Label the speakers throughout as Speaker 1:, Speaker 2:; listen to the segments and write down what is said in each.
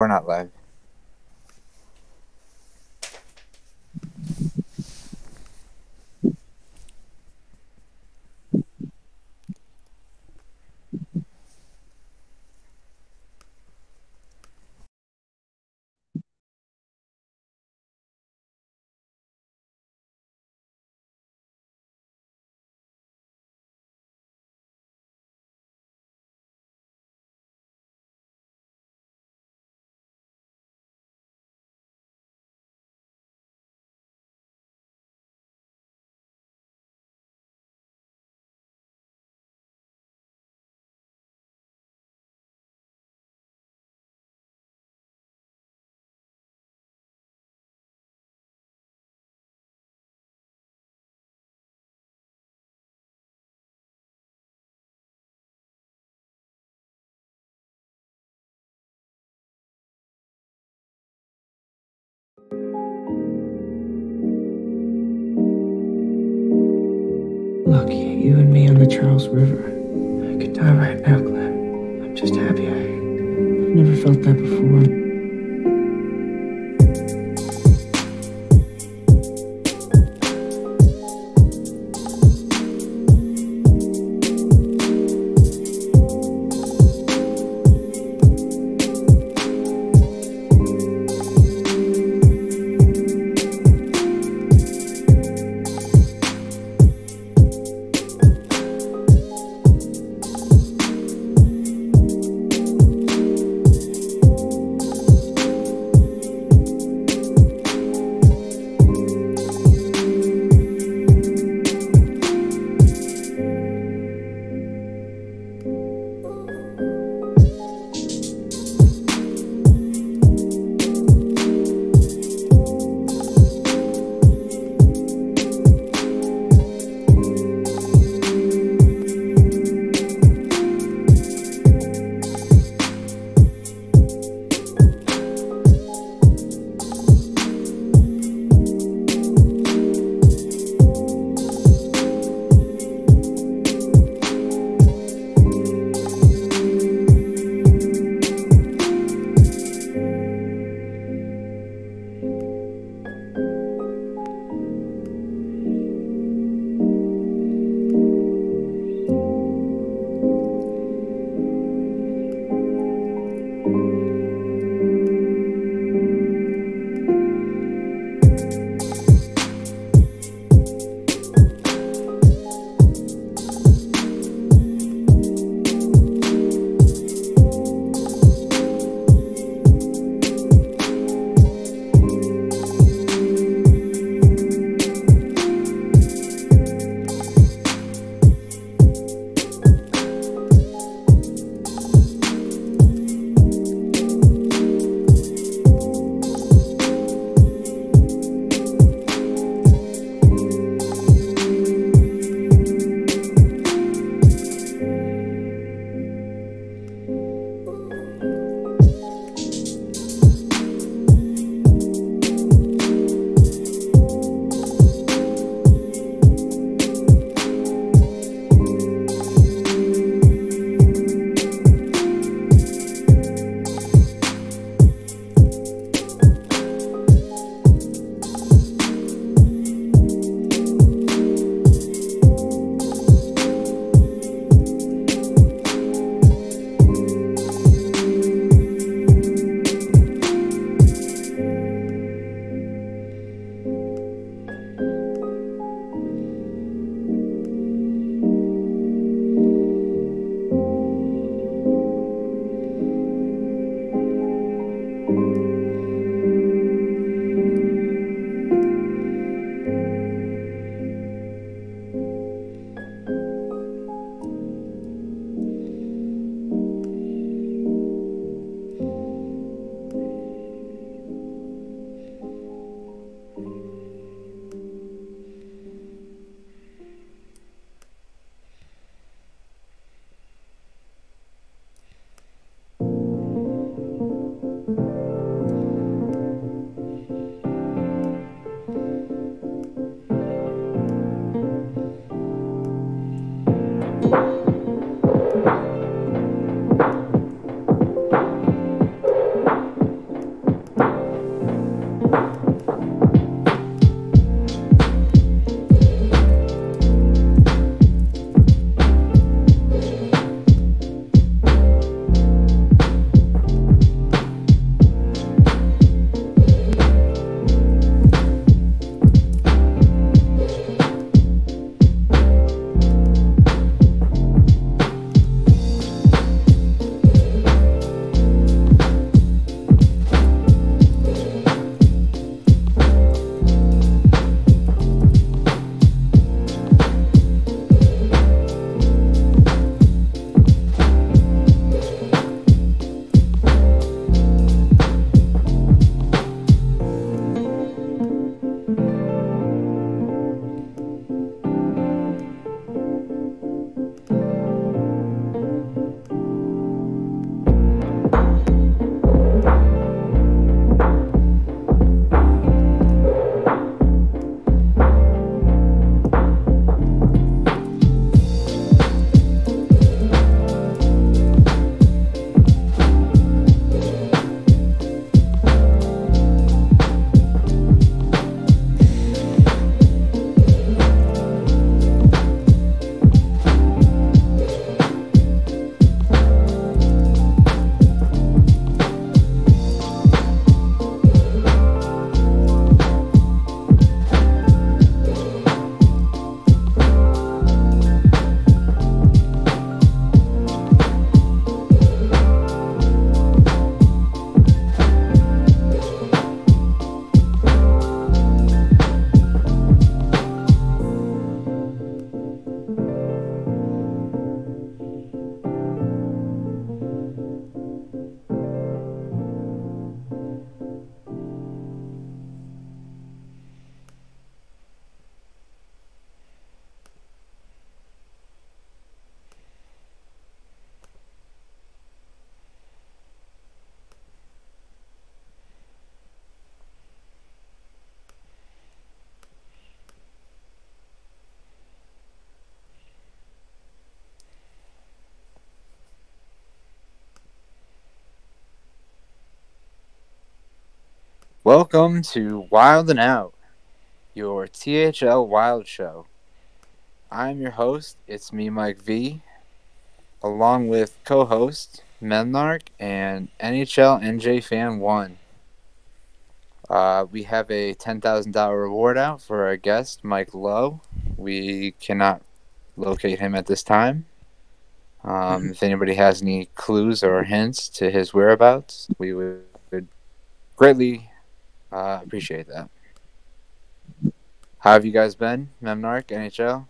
Speaker 1: We're not live.
Speaker 2: Look, you and me on the Charles River. I could die right now, Glenn. I'm just happy. I've never felt that before.
Speaker 1: Welcome to Wildin Out, your THL Wild Show. I'm your host, ItsMeMikeV, along with co-host memnarch and NHL NJ Fan 1. We have a $10,000 reward out for our guest, Mike Lowe. We cannot locate him at this time. If anybody has any clues or hints to his whereabouts, we would greatly appreciate that. How have you guys been, memnarch, NHL?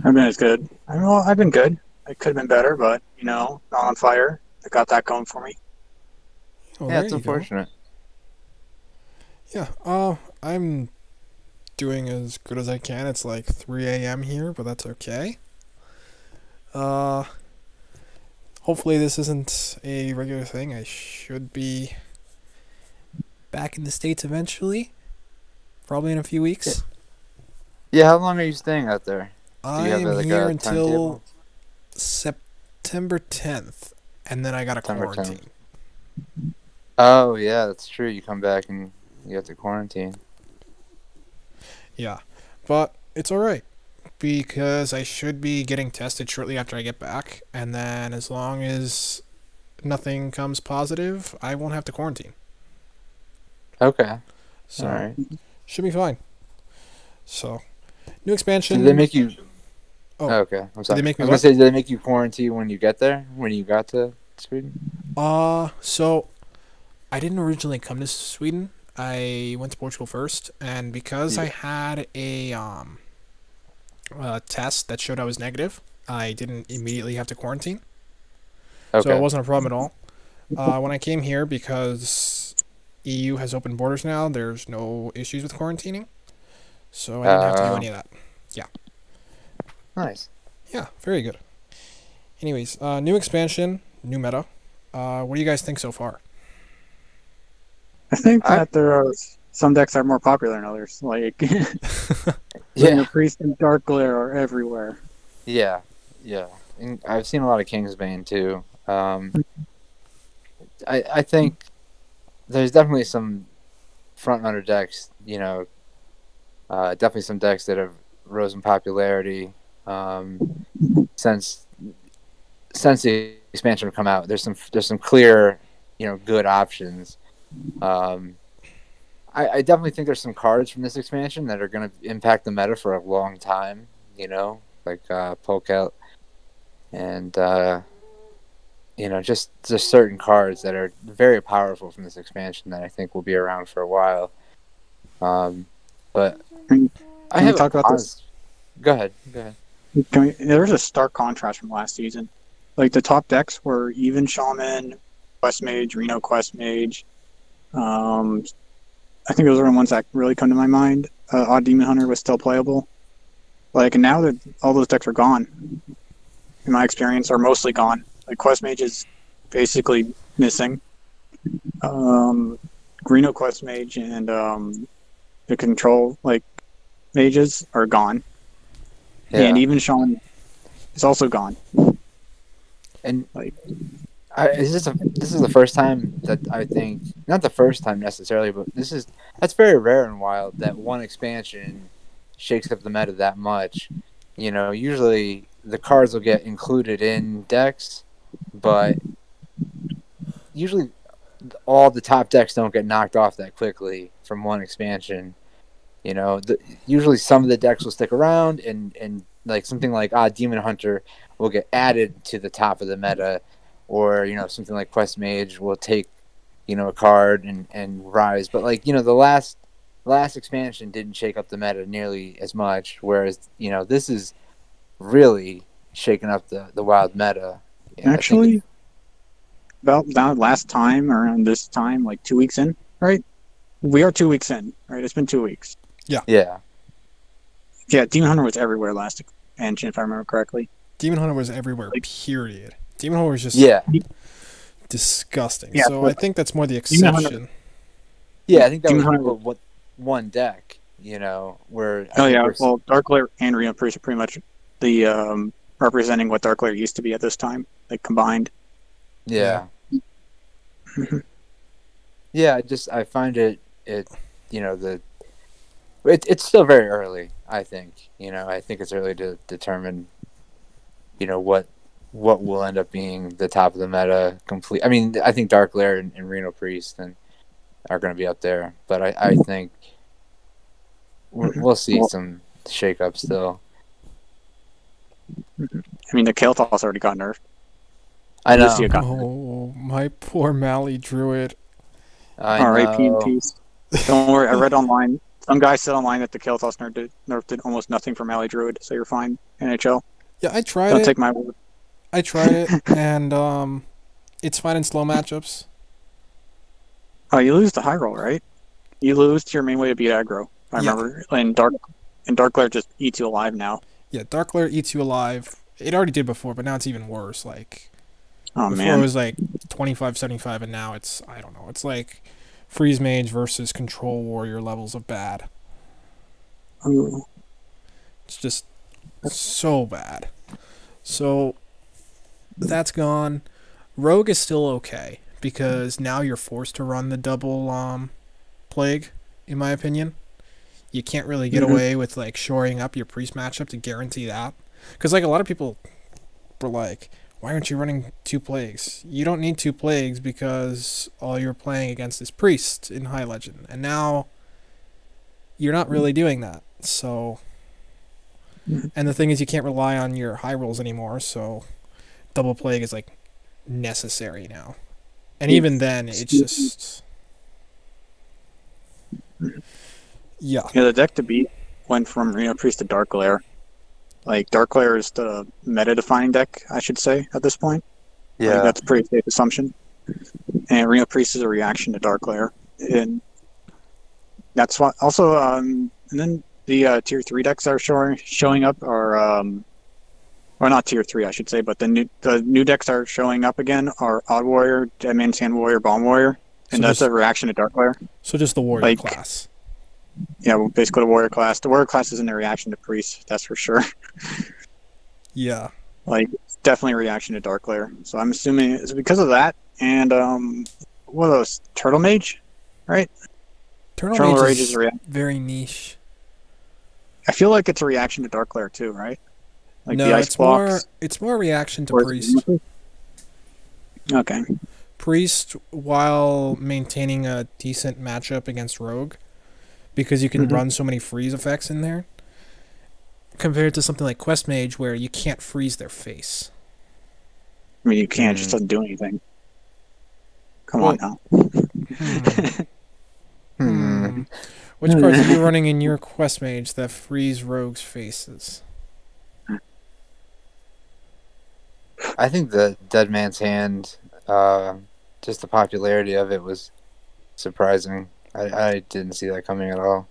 Speaker 3: I've been as good. I've been good. It could have been better, but, not on fire. I got that going for me.
Speaker 4: Well,
Speaker 1: Yeah, it's unfortunate.
Speaker 4: Yeah, I'm doing as good as I can. It's like 3 a.m. here, but that's okay. Hopefully this isn't a regular thing. I should be back in the States eventually. Probably in a few weeks.
Speaker 1: Yeah, how long are you staying out there?
Speaker 4: I'm here until September 10th, and then I got a quarantine.
Speaker 1: 10th. Oh, yeah, that's true. You come back and you have to quarantine.
Speaker 4: Yeah, but it's alright, because I should be getting tested shortly after I get back, and then as long as nothing comes positive, I won't have to quarantine.
Speaker 1: Okay.
Speaker 4: So,
Speaker 1: alright.
Speaker 4: Should be fine. So, new expansion.
Speaker 1: Did they make you...
Speaker 4: Oh,
Speaker 1: okay. I'm sorry.
Speaker 4: Did they make me
Speaker 1: I was going to say, did they make you quarantine when you get there? When you got to Sweden?
Speaker 4: So, I didn't originally come to Sweden. I went to Portugal first, and because I had a test that showed I was negative, I didn't immediately have to quarantine.
Speaker 1: Okay.
Speaker 4: So it wasn't a problem at all. When I came here, because EU has open borders now, there's no issues with quarantining. So I didn't have to do any of that. Yeah.
Speaker 1: Nice.
Speaker 4: Yeah, very good. Anyways, new expansion, new meta. What do you guys think so far?
Speaker 3: I think that there are some decks that are more popular than others. Like, Priest and Dark Glare are everywhere.
Speaker 1: Yeah. And I've seen a lot of Kingsbane, too. I think there's definitely some front-runner decks, definitely some decks that have rose in popularity since the expansion have come out. There's some clear, good options. I definitely think there's some cards from this expansion that are going to impact the meta for a long time, like Poke Out and just certain cards that are very powerful from this expansion that I think will be around for a while. But
Speaker 3: I have talk about this.
Speaker 1: Go ahead.
Speaker 3: There's a stark contrast from last season. Like, the top decks were Even Shaman, Quest Mage, Reno Quest Mage. I think those are the ones that really come to my mind. Odd Demon Hunter was still playable. Like, and now that all those decks are gone, in my experience, are mostly gone. Like, Quest Mage is basically missing. Reno Quest Mage and the control mages are gone. Yeah. And Even Shaman is also gone.
Speaker 1: And this is the first time that I think, not the first time necessarily, but that's very rare in Wild that one expansion shakes up the meta that much. Usually the cards will get included in decks, but usually all the top decks don't get knocked off that quickly from one expansion. Usually some of the decks will stick around, and like something like Demon Hunter will get added to the top of the meta, or something like Quest Mage will take a card and rise. But the last expansion didn't shake up the meta nearly as much, whereas this is really shaking up the Wild meta.
Speaker 3: Actually, about last time around this time, like 2 weeks in, right? We are 2 weeks in, right? It's been 2 weeks.
Speaker 1: Yeah.
Speaker 3: Demon Hunter was everywhere last expansion, if I remember correctly.
Speaker 4: Demon Hunter was everywhere, period. Demon Hunter was just disgusting.
Speaker 3: Yeah,
Speaker 4: so I think that's more the exception.
Speaker 1: I think that was one deck, where...
Speaker 3: Well, Dark Glare and Reno Priest are pretty much the representing what Dark Glare used to be at this time, combined.
Speaker 1: Yeah. Yeah, I find it you know it's still very early. I think I think it's early to determine what will end up being the top of the meta complete. I mean, I think Dark Lair and Reno Priest are going to be up there, but I think we'll see some shake up still.
Speaker 3: I mean, the Kael'thas already got nerfed.
Speaker 1: I know.
Speaker 3: Lucia got nerfed.
Speaker 4: Oh, my poor Mally Druid.
Speaker 3: R.I.P. in peace. Don't worry, I read online. Some guy said online that the Kael'thas nerfed almost nothing for Mally Druid, so you're fine, NHL.
Speaker 4: Yeah, I tried
Speaker 3: Don't
Speaker 4: it.
Speaker 3: take my word.
Speaker 4: I tried it, and it's fine in slow matchups.
Speaker 3: Oh, you lose to high roll, right? You lose to your main way to beat aggro. I remember. And Dark Glare just eats you alive now.
Speaker 4: Yeah, Dark Lair eats you alive. It already did before, but now it's even worse. Like,
Speaker 3: Oh
Speaker 4: before
Speaker 3: man.
Speaker 4: it was like 25-75, and now it's, I don't know. It's like Freeze Mage versus Control Warrior levels of bad.
Speaker 3: Ooh.
Speaker 4: It's just so bad. So that's gone. Rogue is still okay because now you're forced to run the double plague, in my opinion. You can't really get away with like shoring up your priest matchup to guarantee that. Because like a lot of people were like, why aren't you running 2 plagues? You don't need 2 plagues because all you're playing against is priest in High Legend. And now you're not really doing that. So, and the thing is, you can't rely on your high rolls anymore, so double plague is like necessary now. And even then, it's just, yeah.
Speaker 3: Yeah, the deck to beat went from Reno Priest to Dark Lair. Like, Dark Lair is the meta-defining deck, I should say, at this point.
Speaker 1: Yeah,
Speaker 3: Like, that's a pretty safe assumption. And Reno Priest is a reaction to Dark Lair. And that's why, also, and then the tier 3 decks that are showing up are, or not tier 3, I should say, but the new decks that are showing up again are Odd Warrior, Deadman Sand Warrior, Bomb Warrior. And
Speaker 4: So
Speaker 3: that's
Speaker 4: just-
Speaker 3: a reaction to Dark Lair.
Speaker 4: So just the warrior
Speaker 3: Like-
Speaker 4: class.
Speaker 3: Yeah, well, basically the Warrior class. The Warrior class isn't a reaction to Priest, that's for sure.
Speaker 4: Yeah.
Speaker 3: Like, it's definitely a reaction to Dark Lair. So I'm assuming it's because of that. And, what else? Turtle Mage? Right?
Speaker 4: Turtle
Speaker 3: Turtle
Speaker 4: Mage
Speaker 3: Rage
Speaker 4: is
Speaker 3: is a reaction.
Speaker 4: very niche.
Speaker 3: I feel like it's a reaction to Dark Lair too, right? Like
Speaker 4: No,
Speaker 3: the Ice Blocks.
Speaker 4: it's more reaction to
Speaker 3: or is
Speaker 4: priest.
Speaker 3: it- Okay.
Speaker 4: Priest, while maintaining a decent matchup against Rogue, because you can run so many freeze effects in there, compared to something like Quest Mage, where you can't freeze their face.
Speaker 3: I mean, you can't. It just doesn't do anything. Come on now.
Speaker 4: Which cards are you running in your Quest Mage that freeze Rogue's faces?
Speaker 1: I think the Dead Man's Hand, just the popularity of it was surprising. I didn't see that coming at all.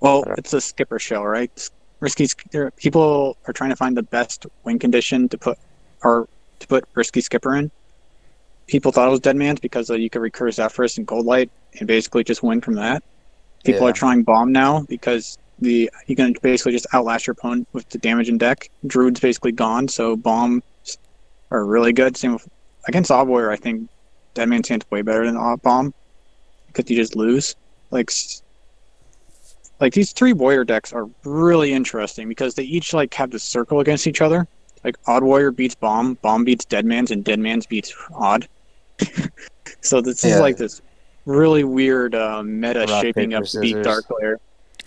Speaker 3: Well, it's a skipper shell, right? People are trying to find the best win condition to put Risky Skipper in. People thought it was Dead Man's because you could recur Zephyrus and Gold Light and basically just win from that. People are trying Bomb now because you can basically just outlast your opponent with the damage in deck. Druid's basically gone, so Bombs are really good. Same with, against Odd Warrior, I think Dead Man's Hand's way better than Bomb because you just lose. Like these 3 Warrior decks are really interesting because they each like have this circle against each other. Like Odd Warrior beats Bomb, Bomb beats Dead Man's, and Dead Man's beats Odd. So this is like this really weird meta
Speaker 1: Rock,
Speaker 3: shaping
Speaker 1: paper,
Speaker 3: up to beat
Speaker 1: scissors.
Speaker 3: Dark Lair.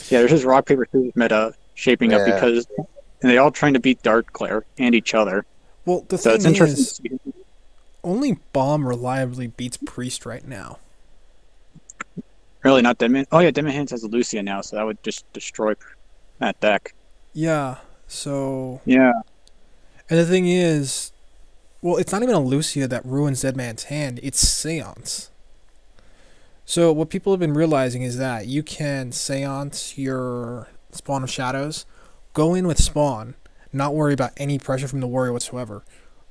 Speaker 3: Yeah, there's this rock paper scissors meta shaping up because, and they all trying to beat Dark Lair and each other.
Speaker 4: Well, the
Speaker 3: So it's
Speaker 4: thing
Speaker 3: interesting.
Speaker 4: is,
Speaker 3: To see.
Speaker 4: only Bomb reliably beats Priest right now.
Speaker 3: Really, not Deadman. Oh yeah, Deadman Hands has a Lucia now, so that would just destroy that deck.
Speaker 4: Yeah, so...
Speaker 3: Yeah.
Speaker 4: And the thing is, well, it's not even a Lucia that ruins Dead Man's Hand, it's Seance. So what people have been realizing is that you can Seance your Spawn of Shadows, go in with Spawn, not worry about any pressure from the warrior whatsoever,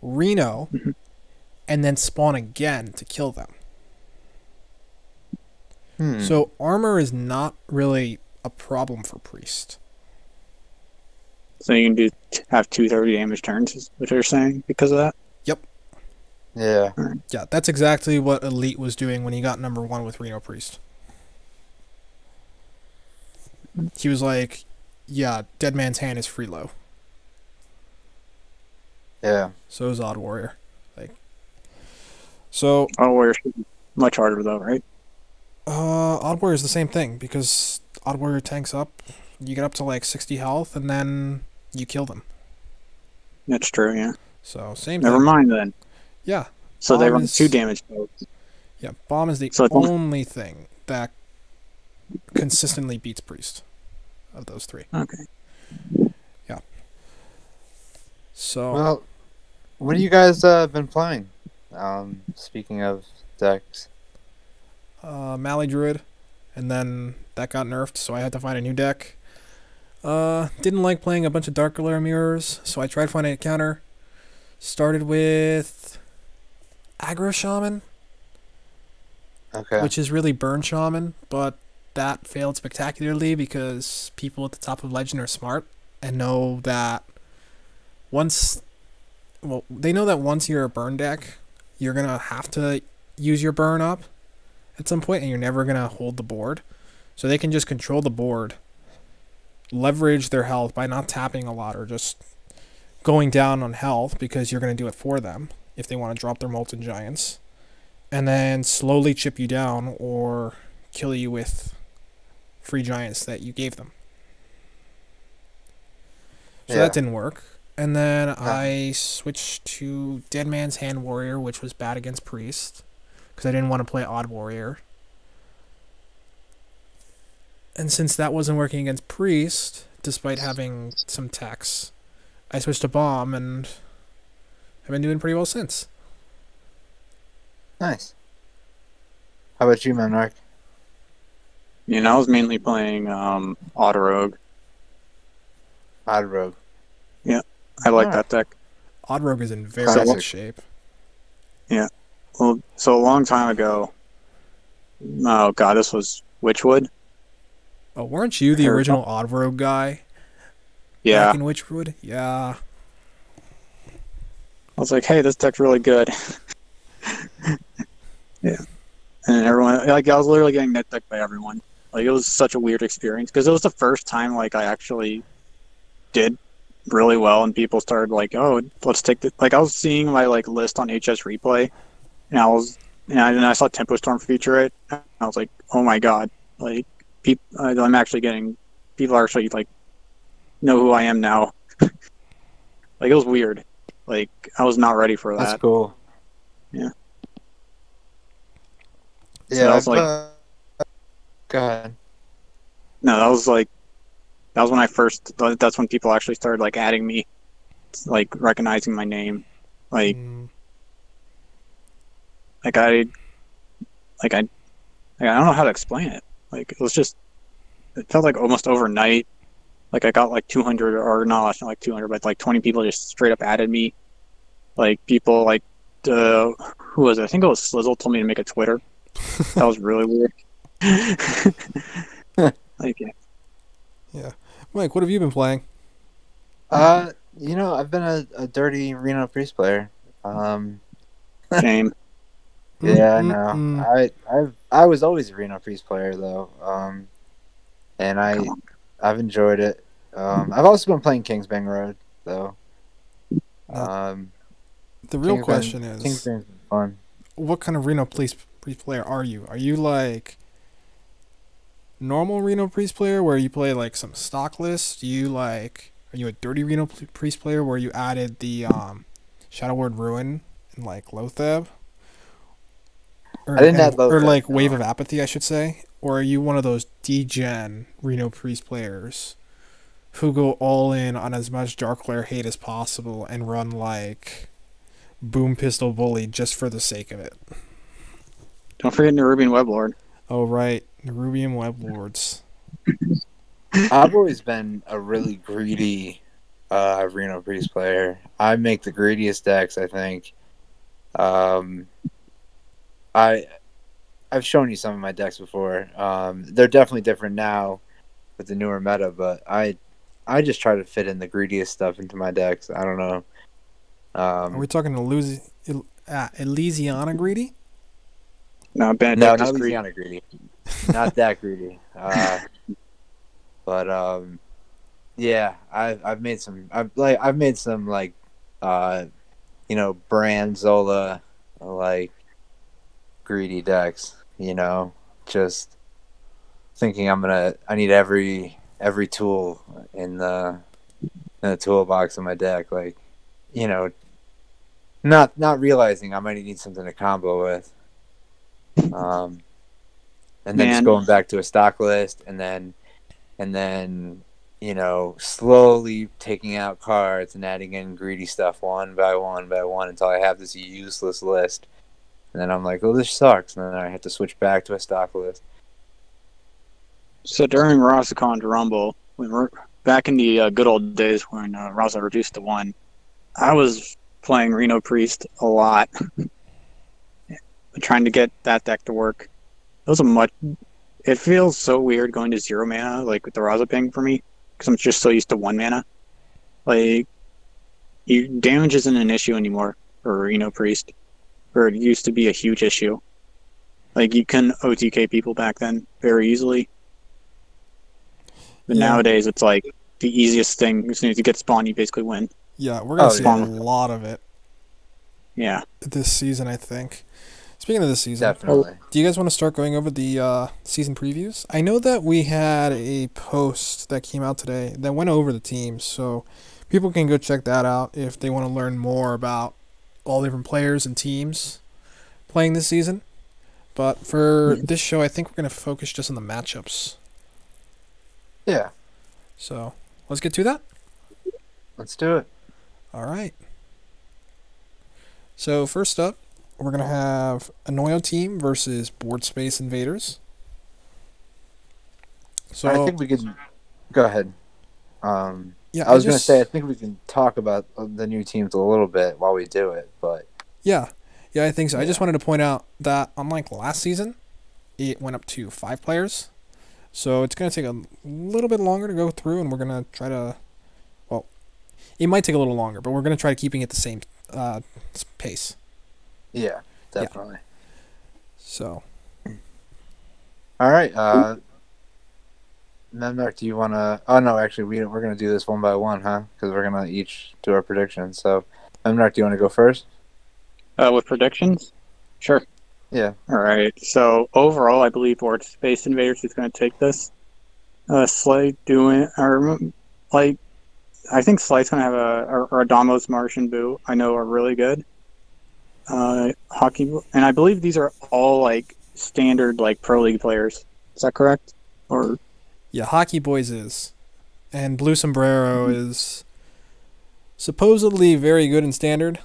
Speaker 4: Reno, and then Spawn again to kill them. So armor is not really a problem for Priest.
Speaker 3: So you can have 230 damage turns, is what you're saying, because of that?
Speaker 4: Yep.
Speaker 1: Yeah.
Speaker 4: Yeah, that's exactly what Elite was doing when he got number 1 with Reno Priest. He was like, yeah, Dead Man's Hand is free low.
Speaker 1: Yeah.
Speaker 4: So is Odd Warrior. So
Speaker 3: Odd Warrior should be much harder though, right?
Speaker 4: Odd Warrior is the same thing because Odd Warrior tanks up, you get up to like 60 health, and then you kill them.
Speaker 3: That's true, yeah.
Speaker 4: So same
Speaker 3: Never
Speaker 4: thing.
Speaker 3: mind then.
Speaker 4: Yeah.
Speaker 3: So they
Speaker 4: Bomb
Speaker 3: run
Speaker 4: is-
Speaker 3: 2 damage builds.
Speaker 4: Yeah, Bomb is the
Speaker 3: So it's
Speaker 4: only thing that consistently beats Priest of those 3.
Speaker 3: Okay.
Speaker 4: So
Speaker 1: Well, what have you guys been playing? Speaking of decks.
Speaker 4: Mally Druid, and then that got nerfed, so I had to find a new deck. Didn't like playing a bunch of Dark Glare Mirrors, so I tried finding a counter. Started with Aggro Shaman,
Speaker 1: Okay.
Speaker 4: which is really Burn Shaman, but that failed spectacularly because people at the top of Legend are smart and know that they know that once you're a burn deck, you're gonna have to use your burn up at some point, and you're never gonna hold the board. So they can just control the board, leverage their health by not tapping a lot or just going down on health because you're gonna do it for them if they want to drop their Molten Giants, and then slowly chip you down or kill you with free giants that you gave them. So
Speaker 1: Yeah.
Speaker 4: that didn't work. And then I switched to Dead Man's Hand Warrior, which was bad against Priest, because I didn't want to play Odd Warrior. And since that wasn't working against Priest, despite having some techs, I switched to Bomb, and I've been doing pretty well since.
Speaker 1: Nice. How about you, memnarch?
Speaker 3: You know, I was mainly playing Auto Rogue.
Speaker 1: Odd Rogue.
Speaker 3: I like
Speaker 1: Alright.
Speaker 3: that deck.
Speaker 4: Odd Rogue is in very
Speaker 1: Classic.
Speaker 4: good shape.
Speaker 3: Well, so a long time ago. Oh god, this was Witchwood.
Speaker 4: Oh, weren't you the
Speaker 3: Terrible.
Speaker 4: original Odd Rogue guy
Speaker 3: Yeah,
Speaker 4: back in Witchwood? Yeah.
Speaker 3: I was like, hey, this deck's really good. Yeah, and everyone, like, I was literally getting net decked by everyone. Like, it was such a weird experience because it was the first time like I actually did really well, and people started like, oh, let's take the, like, I was seeing my like list on HS Replay, and I saw Tempo Storm feature it. And I was like, oh my god, like, I'm actually getting, people are actually like know who I am now. Like, it was weird. Like, I was not ready for
Speaker 1: That's
Speaker 3: that.
Speaker 1: cool.
Speaker 3: Yeah.
Speaker 1: Yeah,
Speaker 3: So that was
Speaker 1: go ahead.
Speaker 3: No, that was when I first. That's when people actually started like adding me, like recognizing my name, like
Speaker 4: Mm,
Speaker 3: like I don't know how to explain it. Like, it was just, it felt like almost overnight. Like, I got like 200, or not like 200, but like 20 people just straight up added me. Like, people like who was it? I think it was Slizzle told me to make a Twitter. That was really weird. Like, yeah.
Speaker 4: Mike, what have you been playing?
Speaker 1: You know, I've been a dirty Reno Priest player.
Speaker 3: Shame.
Speaker 1: Yeah, I
Speaker 4: Mm,
Speaker 1: know.
Speaker 4: mm,
Speaker 1: I was always a Reno Priest player though. And
Speaker 3: Come on.
Speaker 1: I've enjoyed it. I've also been playing Kingsbang Road though.
Speaker 4: The real
Speaker 1: Kingsbang-
Speaker 4: question is,
Speaker 1: Kingsbang's been fun.
Speaker 4: what kind of Reno Priest player are you? Are you like normal Reno Priest player where you play like some stock list? Are you a dirty Reno Priest player where you added the Shadow Word Ruin and like Lotheb?
Speaker 1: I didn't add
Speaker 4: or
Speaker 1: Lotheb,
Speaker 4: like
Speaker 1: no.
Speaker 4: Wave of Apathy, I should say. Or are you one of those degen Reno Priest players who go all in on as much Dark Glare hate as possible and run like Boom Pistol Bully just for the sake of it?
Speaker 3: Don't forget Nerubian Weblord.
Speaker 4: Oh, right. Nerubian Weblords.
Speaker 1: I've always been a really greedy Reno Priest player. I make the greediest decks, I think. I've shown you some of my decks before. They're definitely different now with the newer meta, but I just try to fit in the greediest stuff into my decks. I don't know.
Speaker 4: Are we talking Elysiana Greedy?
Speaker 3: No,
Speaker 1: No,
Speaker 3: Benedict
Speaker 1: not
Speaker 3: is greedy.
Speaker 1: Louisiana greedy. Not that greedy. But yeah, I've made some. I've made some like, uh, brand Zola like greedy decks. Just thinking I need every tool in the toolbox of my deck. Like, you know, not realizing I might need something to combo with. And then just
Speaker 3: Man,
Speaker 1: going back to a stock list, and then slowly taking out cards and adding in greedy stuff one by one by one until I have this useless list. And then I'm like, oh, this sucks. And then I have to switch back to a stock list.
Speaker 3: so during Rosicon Rumble, when we're back in the good old days when Raza reduced to 1, I was playing Reno Priest a lot, trying to get that deck to work. It feels so weird going to 0 mana, like with the Raza ping for me, because I'm just so used to 1 mana. Like, damage isn't an issue anymore for Reno Priest, or it used to be a huge issue. Like, you can OTK people back then very easily. But
Speaker 4: Yeah.
Speaker 3: nowadays, it's like the easiest thing. As soon as you get spawn, you basically win.
Speaker 4: Yeah, we're going to see a
Speaker 3: yeah.
Speaker 4: lot of it
Speaker 3: Yeah.
Speaker 4: this season, I think. Speaking of this season,
Speaker 1: Definitely.
Speaker 4: do you guys want to start going over the season previews? I know that we had a post that came out today that went over the teams, so people can go check that out if they want to learn more about all the different players and teams playing this season. But for this show, I think we're going to focus just on the matchups.
Speaker 1: Yeah.
Speaker 4: So let's get to that.
Speaker 1: Let's do it.
Speaker 4: All right. So first up, we're going to have Anoyo team versus Board Space Invaders. So
Speaker 1: I think we could go ahead.
Speaker 4: yeah,
Speaker 1: I was going to say I think we can talk about the new teams a little bit while we do it, but
Speaker 4: yeah, I think so. I just wanted to point out that unlike last season, it went up to 5 players. So it's going to take a little bit longer to go through, and we're going to try to, well, it might take a little longer, but we're going to try keeping it the same pace.
Speaker 1: yeah, definitely.
Speaker 4: So,
Speaker 1: All right. Memnarch, do you want to? Oh no, actually, we're going to do this one by one, huh? Because we're going to each do our predictions. So, Memnarch, do you want to go first?
Speaker 3: With predictions? Sure.
Speaker 1: Yeah.
Speaker 3: All right. So overall, I believe Board Space Invaders is going to take this. Slate doing, or like, I think Slate's going to have or Adamos, Martian Boo. I know are really good. Hockey, and I believe these are all like standard like pro league players. Is that correct? Or
Speaker 4: yeah, Hockey Boys is. And Blue Sombrero is supposedly very good in Standard,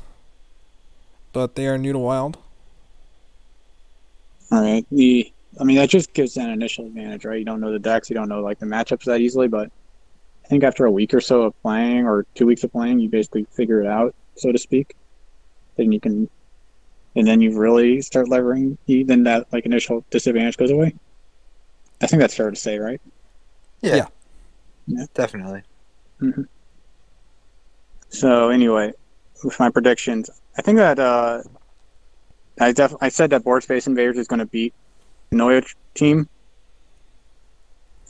Speaker 4: but they are new to Wild.
Speaker 3: all right. That just gives an initial advantage, right? You don't know the decks, you don't know like the matchups that easily, but I think after a week or so of playing, or 2 weeks of playing, you basically figure it out, so to speak. Then you can, and then you really start levering. Then that like initial disadvantage goes away. I think that's fair to say, right?
Speaker 4: Yeah.
Speaker 1: Definitely.
Speaker 3: Mm-hmm. So anyway, with my predictions, I think that I said that Board Space Invaders is going to beat the Noya team,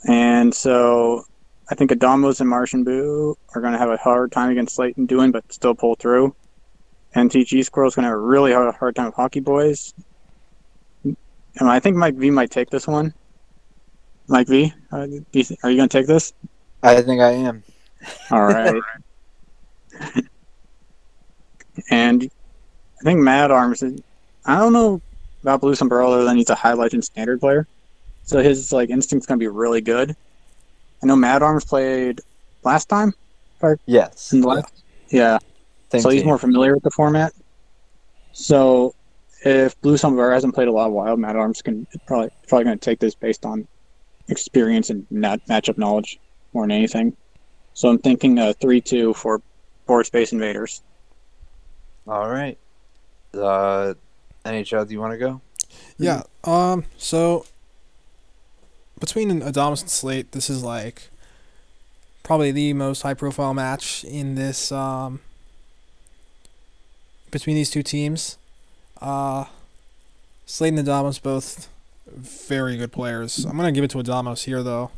Speaker 3: and so I think Adamos and Martian Boo are going to have a hard time against Slayton doing, but still pull through. NTG Squirrel's going to have a really hard time with Hockey Boys. And I think Mike V might take this one. Mike V, are you going to take this?
Speaker 1: I think I am.
Speaker 3: All right. And I think Mad Arms, I don't know about Blue Sombrero other than he's a high legend standard player. So his like instinct's going to be really good. I know Mad Arms played last time?
Speaker 1: Yes.
Speaker 3: Yeah.
Speaker 1: Same
Speaker 3: So he's
Speaker 1: team.
Speaker 3: more familiar with the format. So if Blue Sombrero hasn't played a lot of Wild, Mad Arms can probably going to take this based on experience and matchup knowledge more than anything. So I'm thinking 3-2 for Board Space Invaders.
Speaker 1: All right. NHL, do you want to go?
Speaker 4: Yeah. So between Adamas and Slate, this is like probably the most high-profile match in this between these two teams. Slade and Adamos both very good players. I'm gonna give it to Adamos here though.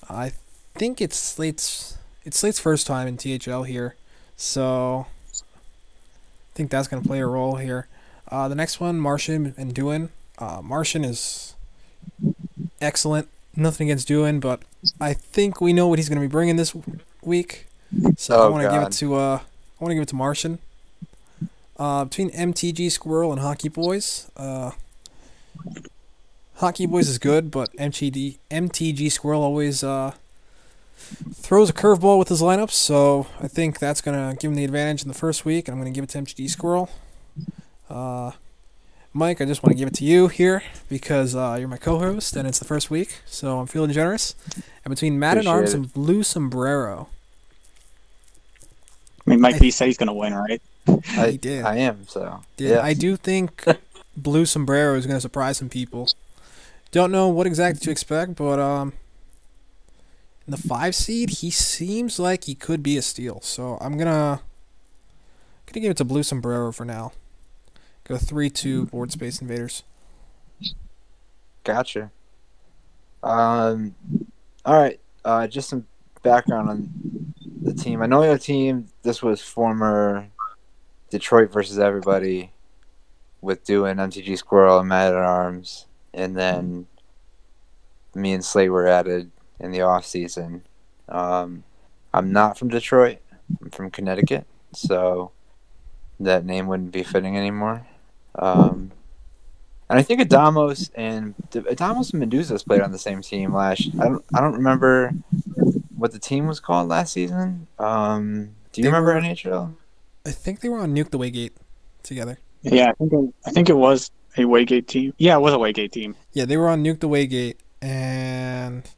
Speaker 4: I think it's Slade's first time in THL here, so I think that's gonna play a role here. The next one, Martian and Duin. Martian is excellent. Nothing against Duin, but I think we know what he's gonna be bringing this week. So I want to give it to Martian. Between MTG Squirrel and Hockey Boys, Hockey Boys is good, but MTG Squirrel always throws a curveball with his lineups, so I think that's gonna give him the advantage in the first week, and I'm gonna give it to MTG Squirrel. Mike, I just want to give it to you here because you're my co-host, and it's the first week, so I'm feeling generous. And between Mad and Arms and Blue Sombrero,
Speaker 3: I mean, Mike B said he's going to win, right?
Speaker 4: He did.
Speaker 1: I am, so.
Speaker 4: Yeah. I do think Blue Sombrero is going to surprise some people. Don't know what exactly to expect, but in the 5 seed, he seems like he could be a steal. So I'm gonna give it to Blue Sombrero for now. Go 3-2 Board Space Invaders.
Speaker 1: Gotcha. All right. Just some background on the team. I know your team. This was former Detroit versus everybody with doing MTG Squirrel and Mad at Arms, and then me and Slate were added in the off season. I'm not from Detroit. I'm from Connecticut, so that name wouldn't be fitting anymore. And I think Adamos and Meduzas played on the same team last. I don't remember what the team was called last season. Do you remember NHL?
Speaker 4: I think they were on Nuke the Waygate together.
Speaker 3: Yeah, I think it was a Waygate team. Yeah, it was a Waygate team.
Speaker 4: Yeah, they were on Nuke the Waygate, and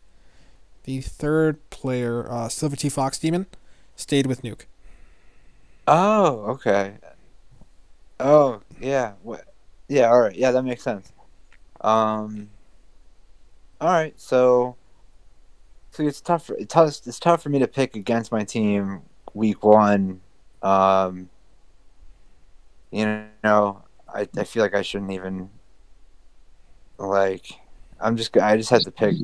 Speaker 4: the third player, Silver T Fox Demon, stayed with Nuke.
Speaker 1: Oh, okay. Oh, yeah. What? Yeah, all right. Yeah, that makes sense. All right. So it's tough for me to pick against my team week 1. You know, I feel like I shouldn't even I just had to pick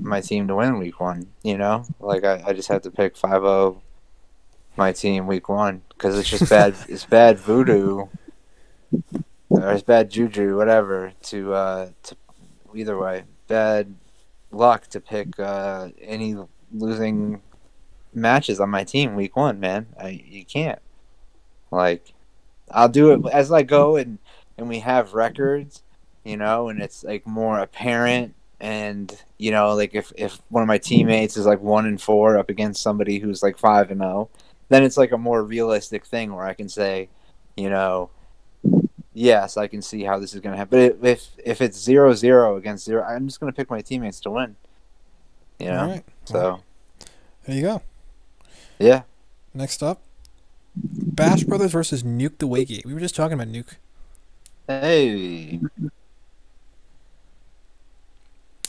Speaker 1: my team to win week 1, you know? Like I just had to pick 5-0 my team week 1 because it's just bad. It's bad voodoo or it's bad juju, whatever. To either way, bad luck to pick any losing matches on my team week 1, man. You can't. Like, I'll do it as I go and we have records, you know, and it's like more apparent. And, you know, like if one of my teammates is like 1-4 up against somebody who's like 5-0, then it's like a more realistic thing where I can say, you know, yes, I can see how this is going to happen. But if it's 0-0 against 0, I'm just going to pick my teammates to win. You know?
Speaker 4: All right.
Speaker 1: So
Speaker 4: there you go.
Speaker 1: Yeah.
Speaker 4: Next up, Bash Brothers versus Nuke the Waygate. We were just talking about Nuke.
Speaker 1: Hey.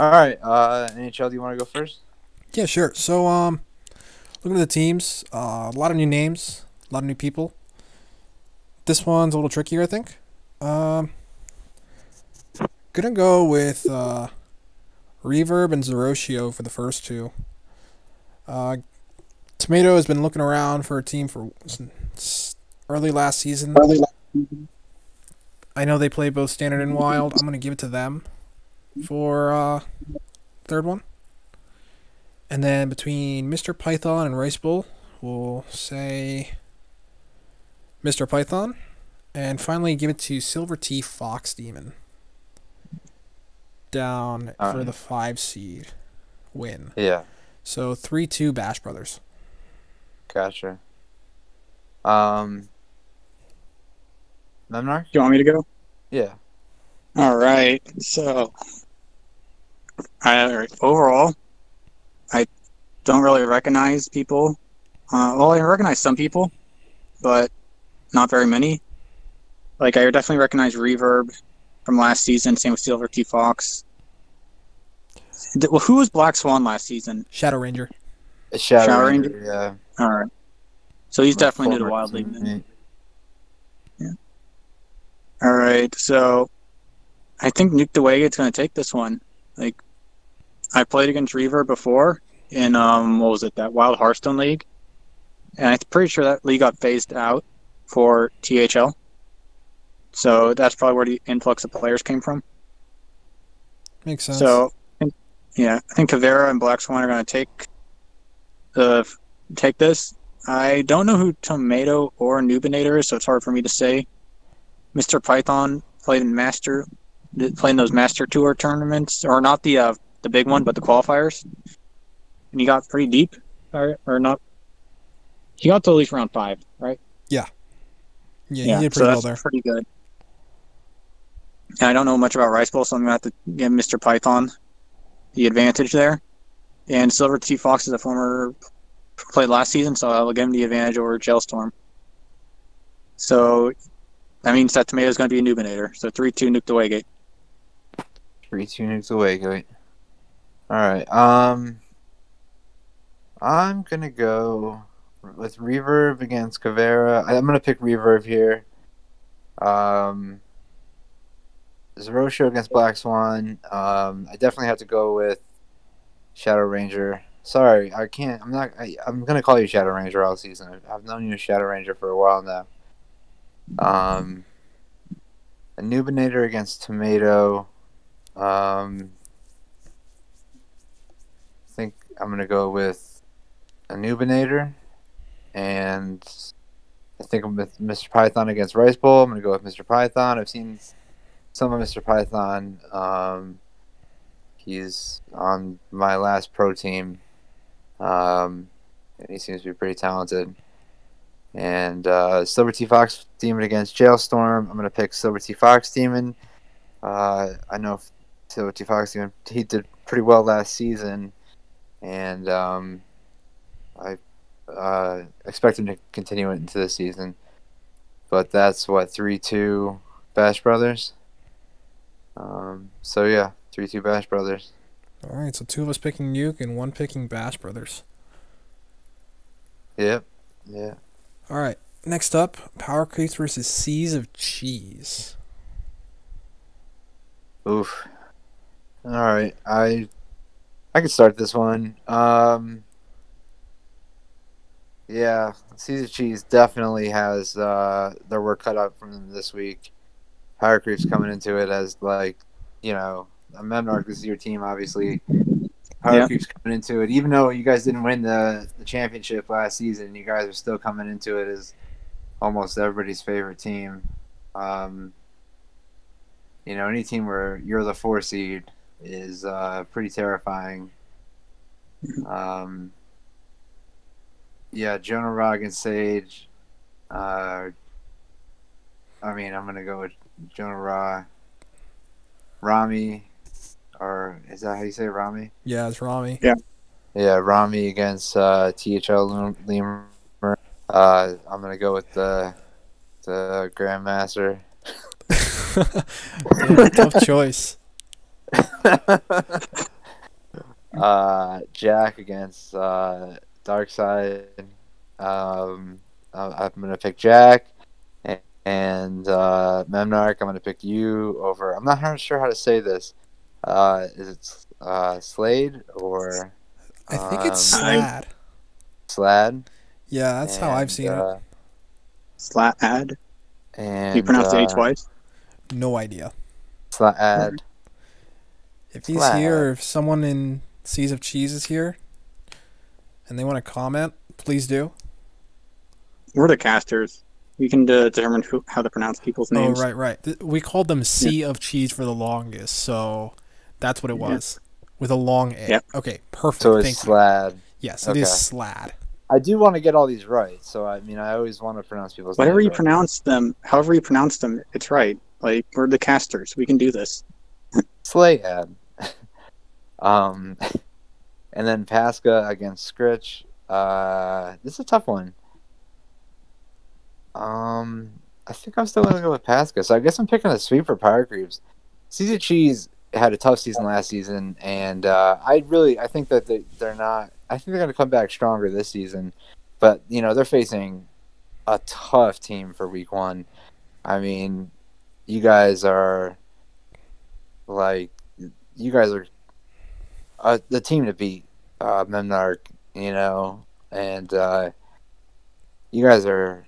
Speaker 1: All right. NHL, do you want to go first?
Speaker 4: Yeah, sure. So, looking at the teams, a lot of new names, a lot of new people. This one's a little trickier, I think. Gonna go with Reverb and Zeroshio for the first two. Tomato has been looking around for a team for early last season. I know they play both Standard and Wild. I'm gonna give it to them for third one. And then between Mr. Python and Rice Bowl, we'll say Mr. Python. And finally give it to Silver T Fox Demon. Down for the 5 seed win.
Speaker 1: Yeah.
Speaker 4: So 3-2 Bash Brothers.
Speaker 1: Gotcha. Memnarch?
Speaker 3: Do you want me to go?
Speaker 1: Yeah.
Speaker 3: All right. So, overall, I don't really recognize people. Well, I recognize some people, but not very many. Like, I definitely recognize Reverb from last season. Same with Silver T Fox. Well, who was Black Swan last season?
Speaker 4: Shadow Ranger.
Speaker 1: Shadow Ranger, yeah.
Speaker 3: All right. So he's definitely new to Wild League. Yeah. All right, so I think Nuke the Way it's going to take this one. Like, I played against Reaver before in what was it, that Wild Hearthstone League, and I'm pretty sure that league got phased out for THL. So that's probably where the influx of players came from.
Speaker 4: Makes sense.
Speaker 3: So, I think Kavera and Black Swan are going to take this. I don't know who Tomato or Nubinator is, so it's hard for me to say. Mr. Python played in those Master Tour tournaments, or not the big one, but the qualifiers, and he got pretty deep, or not. He got to at least round 5, right?
Speaker 4: Yeah, he did pretty well there.
Speaker 3: Pretty good. And I don't know much about Rice Bowl, so I'm going to have to give Mr. Python the advantage there. And Silver T Fox is a former played last season, so I'll give him the advantage over Gelstorm. So that means that Tomato is going to be a Nubinator. So 3-2 Nuke the Waygate.
Speaker 1: 3-2 Nuke the Waygate. All right. I'm going to go with Reverb against Kavera. I'm going to pick Reverb here. Zero Show against Black Swan. I definitely have to go with Shadow Ranger. Sorry, I can't. I'm gonna call you Shadow Ranger all season. I've known you as Shadow Ranger for a while now. A Nubinator against Tomato. I think I'm gonna go with a Nubinator, and I think I'm with Mr. Python against Rice Bowl. I'm gonna go with Mr. Python. I've seen some of Mr. Python. He's on my last pro team. And he seems to be pretty talented. And Silver T Fox Demon against Jailstorm. I'm going to pick Silver T Fox Demon. I know Silver T Fox Demon, he did pretty well last season. And I expect him to continue it into this season. But that's 3-2 Bash Brothers. So yeah, 3-2 Bash Brothers.
Speaker 4: All right, so 2 of us picking Nuke and 1 picking Bash Brothers.
Speaker 1: Yep. Yeah.
Speaker 4: All right, next up, Power Creeps versus Seas of Cheese.
Speaker 1: Oof. All right, I can start this one. Yeah, Seas of Cheese definitely has their work cut out from them this week. Power Creeps coming into it as a memnarch is your team, obviously. Power Creeps coming into it, even though you guys didn't win the championship last season, you guys are still coming into it as almost everybody's favorite team. Any team where you're the 4 seed is pretty terrifying. Jonah Rog and Sage. I'm gonna go with Jonah Ra. Rami, or is that how you say Rami?
Speaker 4: Yeah, it's Rami.
Speaker 1: Yeah, Rami against THL Lemur. I'm gonna go with the Grandmaster.
Speaker 4: Yeah, tough choice.
Speaker 1: Jack against Darkside. I'm gonna pick Jack. And memnarch, I'm going to pick you over. I'm not sure how to say this. Is it Slade or?
Speaker 4: I think it's Slad.
Speaker 1: Slad.
Speaker 4: Yeah, that's how I've seen it.
Speaker 3: Slad.
Speaker 1: And
Speaker 3: do you pronounce the H twice?
Speaker 4: No idea.
Speaker 1: Slad.
Speaker 4: If he's here, or if someone in Seas of Cheese is here, and they want to comment, please do.
Speaker 3: We're the casters. We can determine how to pronounce people's names.
Speaker 4: Oh, right. We called them Sea of Cheese for the longest, so that's what it was. With a long A.
Speaker 3: Yep.
Speaker 4: Okay, perfect.
Speaker 1: So it's Slad.
Speaker 4: Yes, it is Slad.
Speaker 1: I do want to get all these right, so I always want to pronounce people's names.
Speaker 3: Whatever you pronounce them, however you pronounce them, it's right. Like, we're the casters. We can do this.
Speaker 1: Slayad. And then Pasca against Scritch. This is a tough one. I think I'm still going to go with Pasca. So I guess I'm picking a sweep for Power Creeps. Seas of Cheese had a tough season last season, and I think that they're not. I think they're going to come back stronger this season. But they're facing a tough team for week 1. you guys are like you guys are the team to beat, memnarch. And you guys are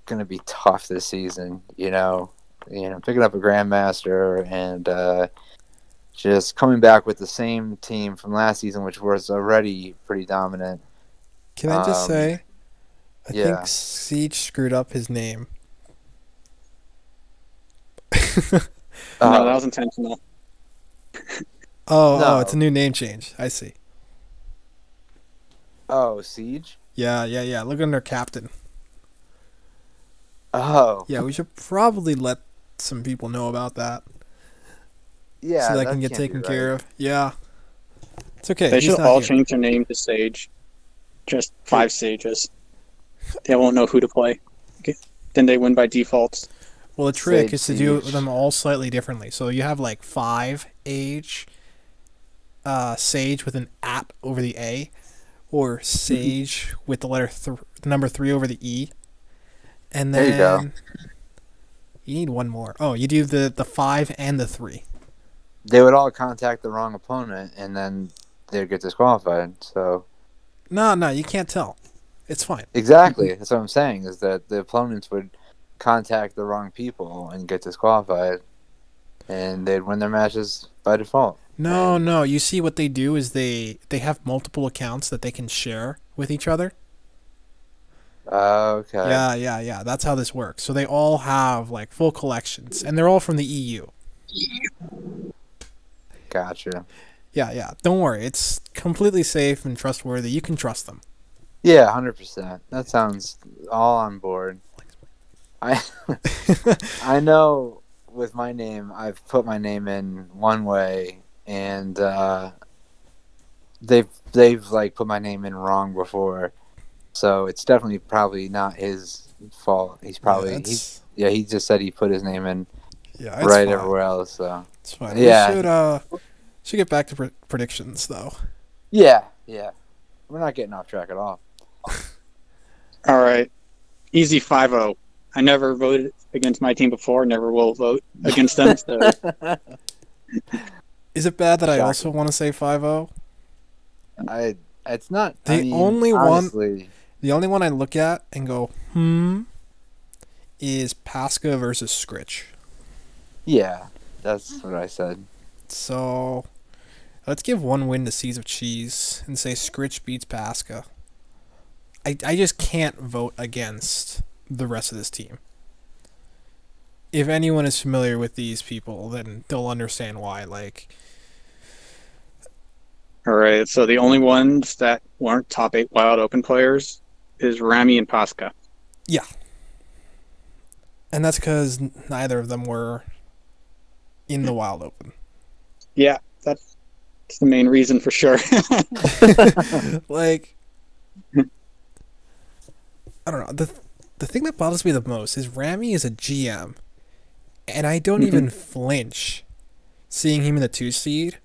Speaker 1: going to be tough this season. Picking up a grandmaster and just coming back with the same team from last season, which was already pretty dominant.
Speaker 4: Can I just say, I
Speaker 1: yeah.
Speaker 4: think Siege screwed up his name.
Speaker 3: No, that was intentional.
Speaker 4: Oh, it's a new name change. I see.
Speaker 1: Oh, Siege?
Speaker 4: Yeah. Look under captain.
Speaker 1: Oh.
Speaker 4: Yeah, we should probably let some people know about that.
Speaker 1: Yeah,
Speaker 4: so that can get taken care of. Yeah. It's okay.
Speaker 3: They should all change their name to Sage. Just 5 Sages. They won't know who to play. Okay. Then they win by default.
Speaker 4: Well, the trick is to do them all slightly differently. So you have like 5 Age, Sage with an at over the A, or Sage with the letter the number 3 over the E. And then
Speaker 1: there you go.
Speaker 4: You need one more. Oh, you do the 5 and the 3.
Speaker 1: They would all contact the wrong opponent, and then they'd get disqualified. So
Speaker 4: no, you can't tell. It's fine.
Speaker 1: Exactly. That's what I'm saying, is that the opponents would contact the wrong people and get disqualified, and they'd win their matches by default.
Speaker 4: No. You see, what they do is they have multiple accounts that they can share with each other.
Speaker 1: Okay.
Speaker 4: Yeah. That's how this works. So they all have like full collections, and they're all from the EU.
Speaker 1: Gotcha.
Speaker 4: Yeah. Don't worry. It's completely safe and trustworthy. You can trust them.
Speaker 1: Yeah, 100%. That sounds all on board. I know with my name, I've put my name in one way, and they've like put my name in wrong before, so it's definitely probably not his fault. He's probably he just said he put his name in right everywhere else. So
Speaker 4: it's fine. Yeah, we should get back to predictions though.
Speaker 1: Yeah, we're not getting off track at all.
Speaker 3: All right, easy 5-0. I never voted against my team before. Never will vote against them. So.
Speaker 4: Is it bad that I also want to say 5-0?
Speaker 1: It's not
Speaker 4: the only one. The only one I look at and go, is Pasca versus Scritch.
Speaker 1: Yeah, that's what I said.
Speaker 4: So, let's give one win to Seas of Cheese and say Scritch beats Pasca. I just can't vote against the rest of this team. If anyone is familiar with these people, then they'll understand why.
Speaker 3: All right, so the only ones that weren't top 8 Wild Open players is Rami and Pasca.
Speaker 4: Yeah. And that's because neither of them were in the Wild Open.
Speaker 3: Yeah, that's the main reason for sure.
Speaker 4: I don't know. The thing that bothers me the most is Rami is a GM, and I don't even flinch seeing him in the 2 seed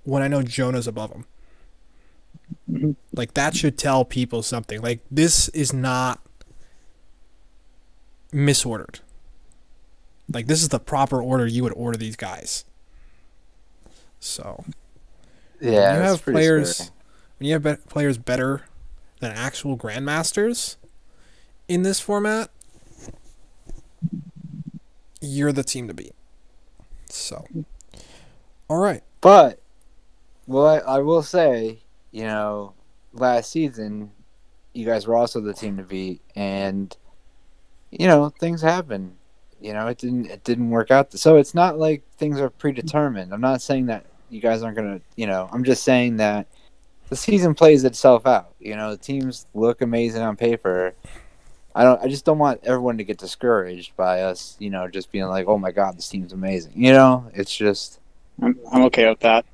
Speaker 4: when I know Jonah's above him. That should tell people something. This is not misordered. This is the proper order you would order these guys. So,
Speaker 1: yeah,
Speaker 4: when you have players better than actual grandmasters in this format, you're the team to beat. So, all right.
Speaker 1: But, I will say, last season, you guys were also the team to beat, and things happen. It didn't work out. So it's not like things are predetermined. I'm not saying that you guys aren't gonna. I'm just saying that the season plays itself out. The teams look amazing on paper. I just don't want everyone to get discouraged by us, just being like, oh my God, this team's amazing. It's just.
Speaker 3: I'm okay with that.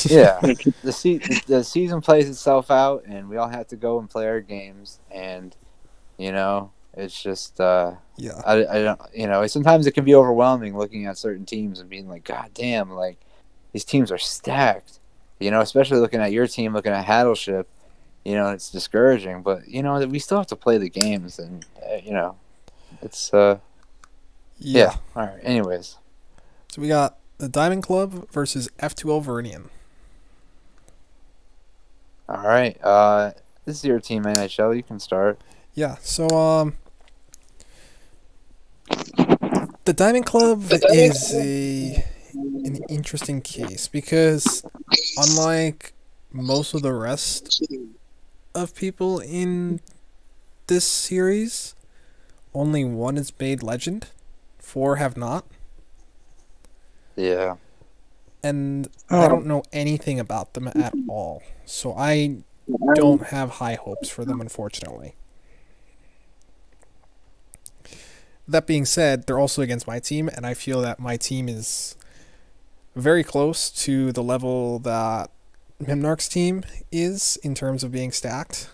Speaker 1: Yeah, the season plays itself out, and we all have to go and play our games, and it's just I don't sometimes it can be overwhelming looking at certain teams and being like, God damn, these teams are stacked, especially looking at your team, looking at Haddleship, it's discouraging, but we still have to play the games, and it's
Speaker 4: Yeah.
Speaker 1: All right. Anyways.
Speaker 4: So we got the Diamond Club versus F2L Viridian.
Speaker 1: All right. This is your team, NHL. You can start.
Speaker 4: Yeah. So the Diamond Club is an interesting case because unlike most of the rest of people in this series, only one is made legend, 4 have not.
Speaker 1: Yeah.
Speaker 4: And I don't know anything about them at all, so I don't have high hopes for them, unfortunately. That being said, they're also against my team, and I feel that my team is very close to the level that memnarch's team is in terms of being stacked.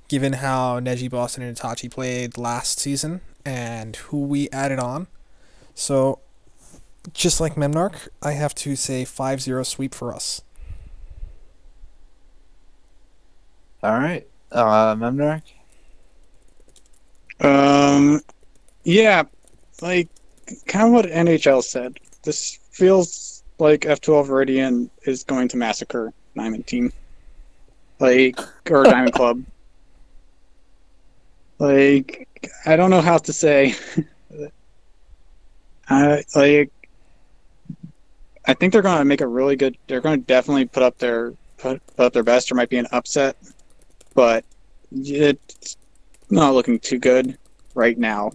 Speaker 4: Given how Neji, Boston, and Itachi played last season and who we added on. So, just like memnarch, I have to say 5-0 sweep for us.
Speaker 1: All right. Memnarch?
Speaker 3: Yeah, like kind of what NHL said. This feels like F12 Viridian is going to massacre Diamond Team, like or Diamond Club. Like I don't know how to say. I think they're going to make a really good. They're going to definitely put up their best. There might be an upset, but it's not looking too good right now.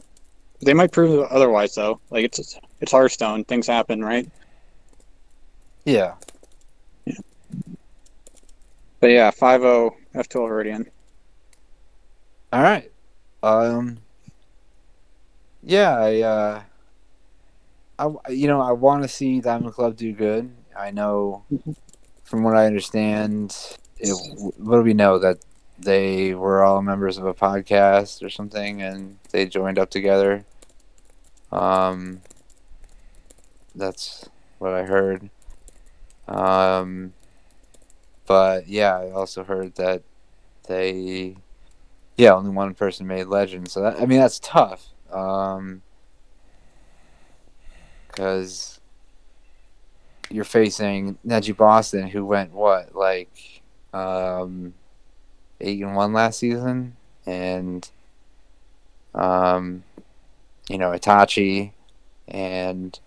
Speaker 3: They might prove otherwise, though. Like it's Hearthstone. Things happen, right?
Speaker 1: Yeah.
Speaker 3: But yeah, 5-0 F12 Viridian.
Speaker 1: All right. Yeah, I want to see Diamond Club do good. I know, from what I understand, what do we know, that they were all members of a podcast or something, and they joined up together. That's what I heard. But yeah, I also heard that only one person made legend. So that's tough. Because you're facing Neji Boston, who went 8-1 last season, and Itachi, and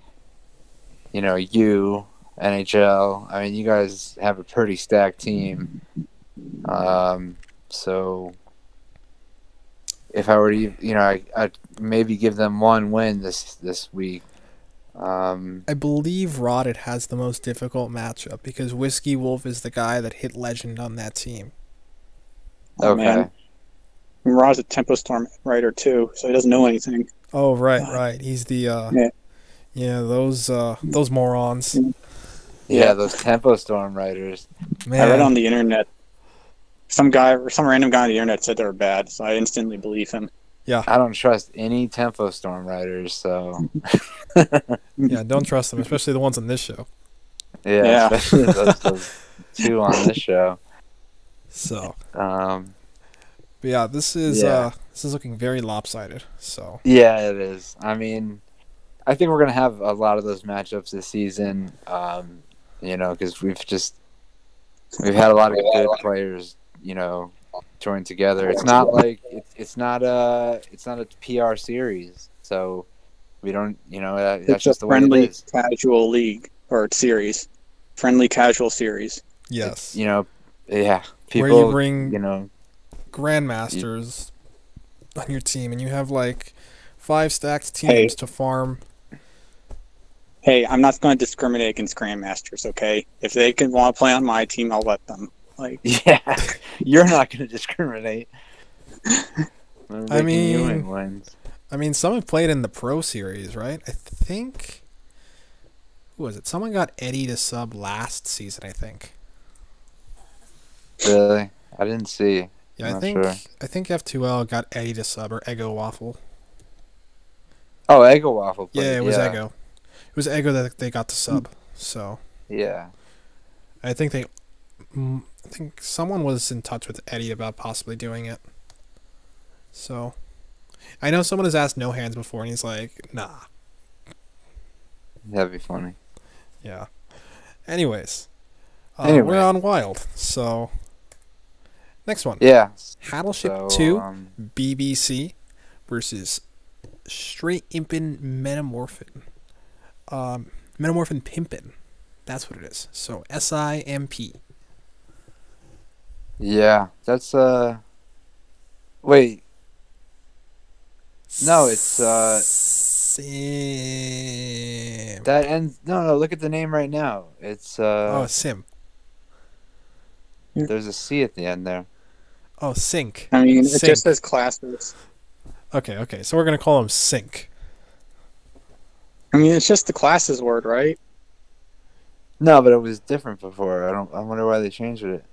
Speaker 1: you NHL. I mean, you guys have a pretty stacked team. So if I were to, I'd maybe give them one win this week.
Speaker 4: I believe Rotted has the most difficult matchup because Whiskey Wolf is the guy that hit legend on that team.
Speaker 3: Oh,
Speaker 1: okay.
Speaker 3: Man. Ra's a Tempo Storm writer too, so he doesn't know anything.
Speaker 4: Oh right. He's the those morons.
Speaker 1: Yeah, those Tempo Storm writers.
Speaker 4: Man.
Speaker 3: I read on the internet. Some random guy on the internet said they were bad, so I instantly believe him.
Speaker 4: Yeah.
Speaker 1: I don't trust any Tempo Storm writers, so.
Speaker 4: Yeah, don't trust them, especially the ones on this show.
Speaker 1: Yeah. Especially those two on this show.
Speaker 4: So.
Speaker 1: But
Speaker 4: yeah, this is looking very lopsided. So.
Speaker 1: Yeah, it is. I mean, I think we're gonna have a lot of those matchups this season. Because we've had a lot of good players, join together. It's not like it's not a PR series, so we don't, that's
Speaker 3: It's
Speaker 1: just
Speaker 3: a
Speaker 1: the way it
Speaker 3: friendly
Speaker 1: is.
Speaker 3: casual league or series, friendly casual series.
Speaker 4: Yes.
Speaker 1: People,
Speaker 4: where you bring grandmasters on your team, and you have 5 stacked teams to farm.
Speaker 3: Hey, I'm not going to discriminate against grandmasters. Okay, if they can want to play on my team, I'll let them.
Speaker 1: Yeah, you're not going to discriminate.
Speaker 4: I mean, some have played in the Pro Series, right? I think. Who was it? Someone got Eddie to sub last season, I think.
Speaker 1: Really? I didn't see.
Speaker 4: Yeah, I think F2L got Eddie to sub, or Ego Waffle.
Speaker 1: Oh, Ego Waffle played.
Speaker 4: Yeah, it was Ego. It was Ego that they got to sub. So.
Speaker 1: Yeah.
Speaker 4: I think someone was in touch with Eddie about possibly doing it. So, I know someone has asked no hands before, and he's like, nah.
Speaker 1: That'd be funny.
Speaker 4: Yeah. Anyways,
Speaker 1: Anyway.
Speaker 4: we're on Wild. So, next one.
Speaker 1: Yeah.
Speaker 4: Battleship
Speaker 1: So,
Speaker 4: 2 BBC versus Straight Impin' Metamorphin. Metamorphin Pimpin'. That's what it is. So, SIMP.
Speaker 1: Yeah, that's wait. No, it's
Speaker 4: Sim.
Speaker 1: that ends. No. Look at the name right now. It's
Speaker 4: Sim.
Speaker 1: There's a C at the end there.
Speaker 4: Oh, Sync.
Speaker 3: I mean, it
Speaker 4: Sync.
Speaker 3: just says classes.
Speaker 4: Okay. So we're gonna call him Sync.
Speaker 3: I mean, it's just the classes word, right?
Speaker 1: No, but it was different before. I wonder why they changed it.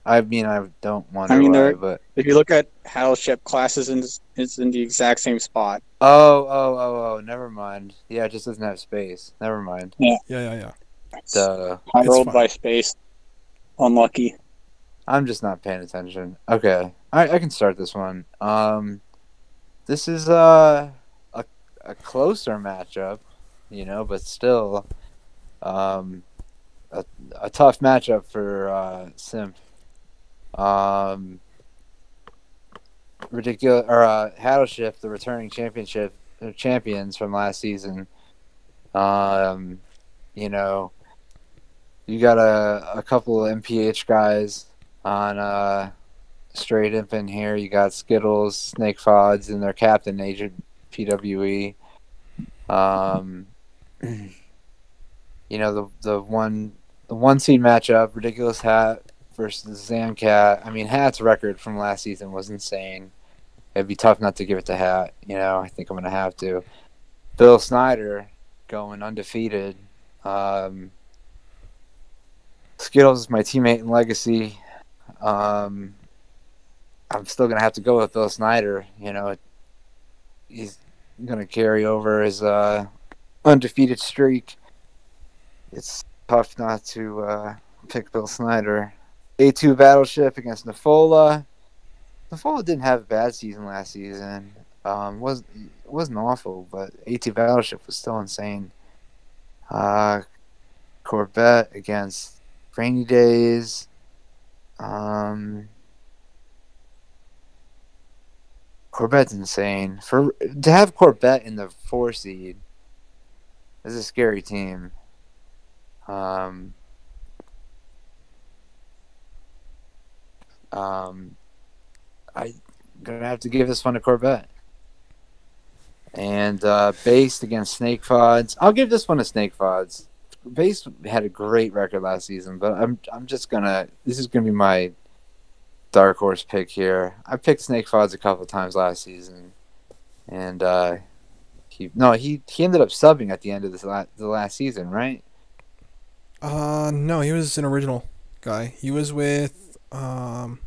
Speaker 1: I mean, I don't wonder
Speaker 3: I mean,
Speaker 1: why, but
Speaker 3: if you look at Battleship, classes it's in the exact same spot.
Speaker 1: oh, never mind. Yeah, it just doesn't have space. Never mind.
Speaker 4: Yeah.
Speaker 1: Duh.
Speaker 3: I
Speaker 4: It's
Speaker 3: rolled
Speaker 4: fine.
Speaker 3: by space. Unlucky.
Speaker 1: I'm just not paying attention. Okay, I can start this one. This is a closer matchup, but still, a tough matchup for Simp. Ridiculous Battleship, the returning champions from last season. You got a couple of MPH guys on Straight Impin' here. You got Skittles, Snake Fods, and their captain, Agent PWE. The one seed matchup, Ridiculous Hat versus Zancat. I mean, Hat's record from last season was insane. It'd be tough not to give it to Hat. I think I'm gonna have to. Bill Snyder going undefeated. Skittles is my teammate in Legacy. I'm still gonna have to go with Bill Snyder. He's gonna carry over his undefeated streak. It's tough not to pick Bill Snyder. A2 Battleship against Nafola. Nafola didn't have a bad season last season. Wasn't awful, but A2 Battleship was still insane. Corvette against Rainy Days. Corvette's insane. To have Corvette in the 4 seed is a scary team. I'm gonna have to give this one to Corvette. And Based against Snake Fods. I'll give this one to Snake Fods. Based had a great record last season, but I'm just gonna. This is gonna be my dark horse pick here. I picked Snake Fods a couple times last season, and he ended up subbing at the end of the last season, right?
Speaker 4: No, he was an original guy. He was with
Speaker 1: Are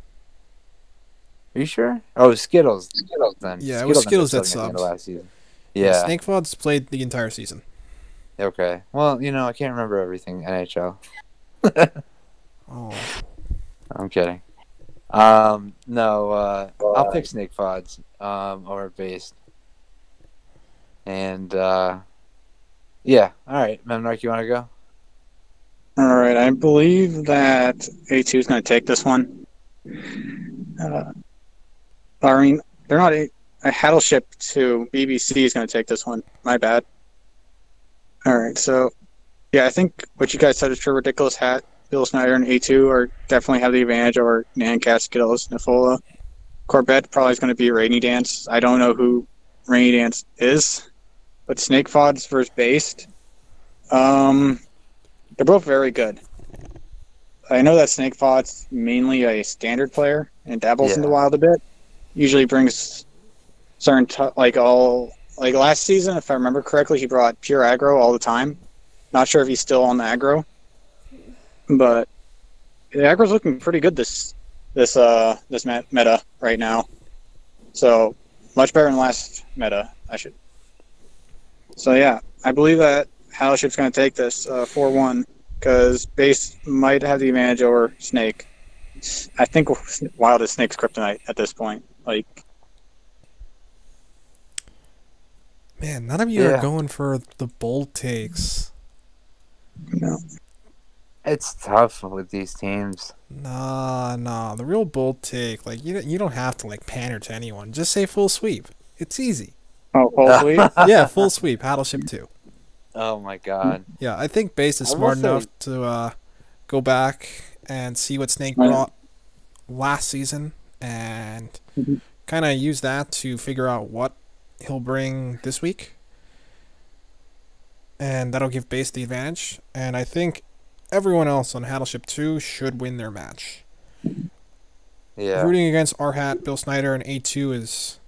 Speaker 1: you sure? Oh, it was Skittles. Then.
Speaker 4: Yeah, it was Skittles that
Speaker 1: ended up subbing at the end of
Speaker 4: subbed.
Speaker 1: last season. Yeah.
Speaker 4: Snake Fods played the entire season.
Speaker 1: Okay. Well, I can't remember everything NHL.
Speaker 4: Oh.
Speaker 1: I'm kidding. No, I'll pick Snake Fods over Based. And yeah, all right, memnarch, you want to go?
Speaker 3: All right, I believe that A2 is going to take this one. I mean, they're not a Battleship to BBC is going to take this one. My bad. All right, so yeah, I think what you guys said is true. Ridiculous Hat, Bill Snyder, and A2 are definitely have the advantage over Nancat, Skittles, Nafola. Corvette probably is going to be Rainy Dance. I don't know who Rainy Dance is, but Snake Fods versus Based. They're both very good. I know that Snake Fods mainly a standard player and dabbles into Wild a bit. Usually brings certain like last season, if I remember correctly, he brought pure aggro all the time. Not sure if he's still on the aggro, but the aggro's looking pretty good this meta right now. So much better than last meta, So yeah, I believe that Battleship's going to take this 4-1 because Base might have the advantage over Snake. I think Wild is Snake's kryptonite at this point. Like,
Speaker 4: Man, none of you are going for the bold takes.
Speaker 3: No.
Speaker 1: It's tough with these teams.
Speaker 4: Nah. The real bold take, like you don't have to like pander to anyone. Just say full sweep. It's easy.
Speaker 3: Oh, full sweep?
Speaker 4: Yeah, full sweep. Battleship 2.
Speaker 1: Oh my god.
Speaker 4: Yeah, I think Base is
Speaker 1: I will
Speaker 4: smart
Speaker 1: say-
Speaker 4: enough to go back and see what Snake brought last season and
Speaker 3: Mhm.
Speaker 4: kind of use that to figure out what he'll bring this week. And that'll give Base the advantage. And I think everyone else on Battleship 2 should win their match.
Speaker 1: Yeah.
Speaker 4: Rooting against R-Hat, Bill Snyder, and A2 is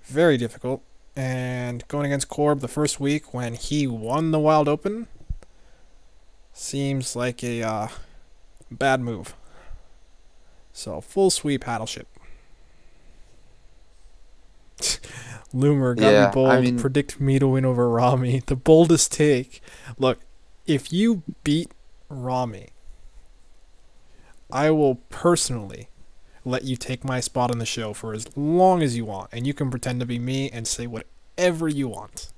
Speaker 4: very difficult. And going against Corb the first week when he won the Wild Open seems like a bad move. So, full sweep Battleship. Loomer got
Speaker 1: Yeah,
Speaker 4: me bold.
Speaker 1: I mean-
Speaker 4: Predict me to win over Rami. The boldest take. Look, if you beat Rami, I will personally let you take my spot on the show for as long as you want, and you can pretend to be me and say whatever you want.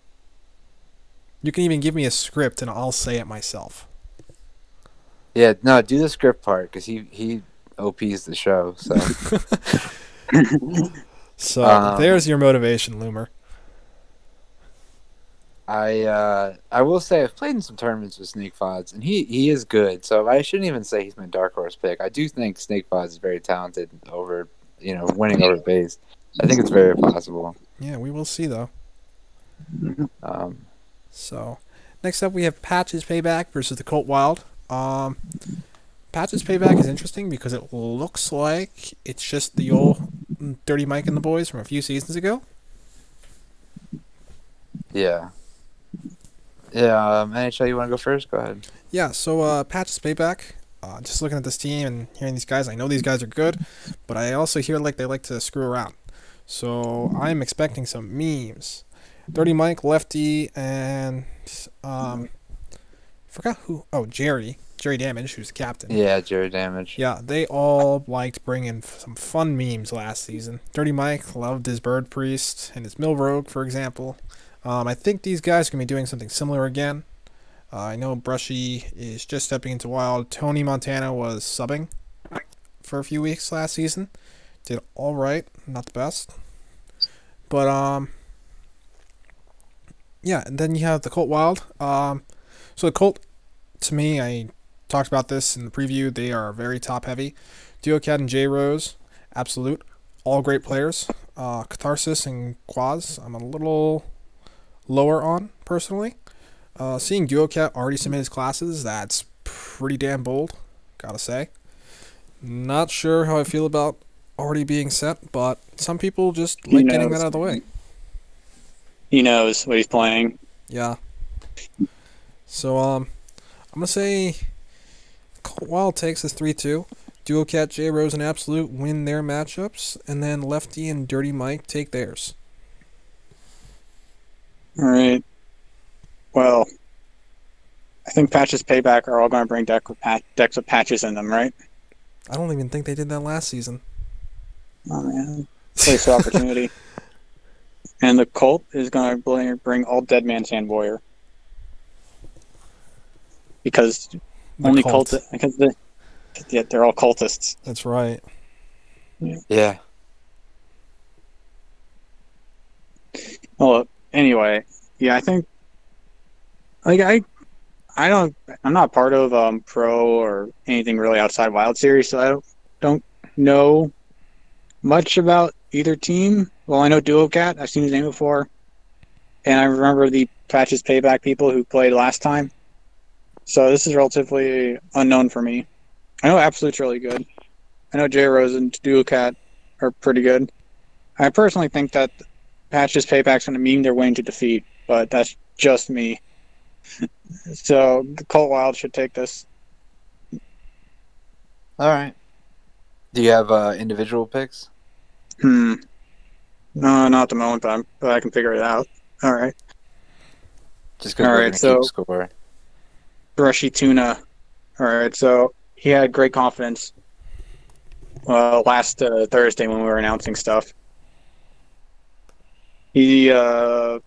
Speaker 4: You can even give me a script, and I'll say it myself.
Speaker 1: Yeah, no, do the script part because he OPs the show. So
Speaker 4: So there's your motivation, Loomer.
Speaker 1: I will say I've played in some tournaments with Snake Fods, and he is good. So I shouldn't even say he's my dark horse pick. I do think Snake Fods is very talented over winning over Base. I think it's very possible.
Speaker 4: Yeah, we will see though.
Speaker 1: Um,
Speaker 4: So next up we have Patch's Payback versus the Colt Wild. Patch's Payback is interesting because it looks like it's just the old Dirty Mike and the boys from a few seasons ago.
Speaker 1: yeah. Yeah, NHL, you want to go first? Go ahead.
Speaker 4: Yeah, so Patch's Payback. Just looking at this team and hearing these guys, I know these guys are good, but I also hear like they like to screw around. So I'm expecting some memes. Dirty Mike, Lefty, and forgot who. Oh, Jerry Damage, who's the captain.
Speaker 1: Yeah, Jerry Damage.
Speaker 4: Yeah, they all liked bringing some fun memes last season. Dirty Mike loved his Bird Priest and his Mill Rogue, for example. I think these guys are going to be doing something similar again. I know Brushy is just stepping into Wild. Tony Montana was subbing for a few weeks last season. Did all right, not the best. But, yeah, and then you have the Colt Wild. So the Colt, to me, I talked about this in the preview. They are very top-heavy. Duocat and J Rose, absolute. All great players. Catharsis and Quaz, I'm a little lower on, personally. Seeing Duocat already submit his classes, that's pretty damn bold, gotta say. Not sure how I feel about already being set, but some people just like getting that out of the way.
Speaker 3: He knows what he's playing.
Speaker 4: Yeah. So, I'm gonna say Colt Wild takes this 3-2. Duocat, J Rose, and Absolute win their matchups, and then Lefty and Dirty Mike take theirs.
Speaker 3: All right. Well, I think Patch's Payback are all going to bring decks with patches in them, right?
Speaker 4: I don't even think they did that last season.
Speaker 3: Oh, man. Waste of opportunity. And the Colt is going to bring all Dead Man's Hand Warrior. Because only
Speaker 4: cult.
Speaker 3: because they're all cultists.
Speaker 4: That's right.
Speaker 1: Yeah.
Speaker 3: Well, anyway, yeah, I think I'm not part of Pro or anything really outside Wild Series, so I don't know much about either team. Well, I know Duocat. I've seen his name before, and I remember the Patches Payback people who played last time. So this is relatively unknown for me. I know Absolute's really good. I know J Rose and Duocat are pretty good. I personally think that Patches Payback's going to meme their way into defeat, but that's just me. So the Colt Wild should take this.
Speaker 1: All right. Do you have individual picks?
Speaker 3: No, not at the moment, but I can figure it out. All right.
Speaker 1: Just because
Speaker 3: All
Speaker 1: we're
Speaker 3: right,
Speaker 1: going to
Speaker 3: so-
Speaker 1: keep score.
Speaker 3: Brushy Tuna. All right, so he had great confidence last Thursday when we were announcing stuff. I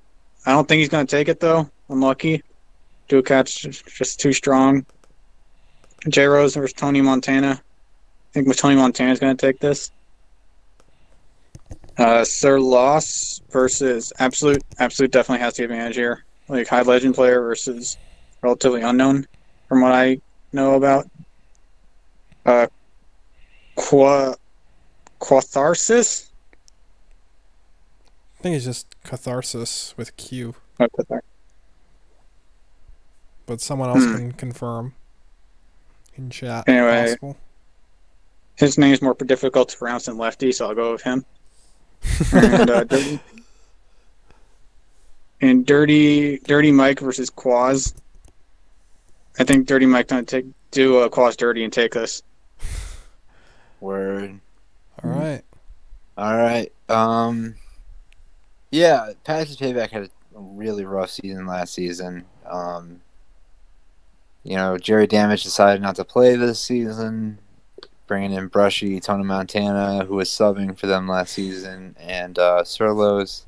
Speaker 3: I don't think he's going to take it, though. Unlucky. Dual Cat's just too strong. J Rose versus Tony Montana. I think Tony Montana's going to take this. Sir Loss versus Absolute. Absolute definitely has the advantage here. Like high legend player versus relatively unknown, from what I know about. Quatharsis?
Speaker 4: I think it's just catharsis with Q, but someone else can confirm in chat. if
Speaker 3: Anyway.
Speaker 4: possible.
Speaker 3: His name's more difficult to pronounce than Lefty, so I'll go with him. And Dirty Mike versus Quaz. I think Dirty Mike gonna do Quaz dirty and take us.
Speaker 1: Word.
Speaker 4: All right.
Speaker 1: Yeah, Patches Payback had a really rough season last season. Jerry Damage decided not to play this season, bringing in Brushy, Tony Montana, who was subbing for them last season, and Surlos.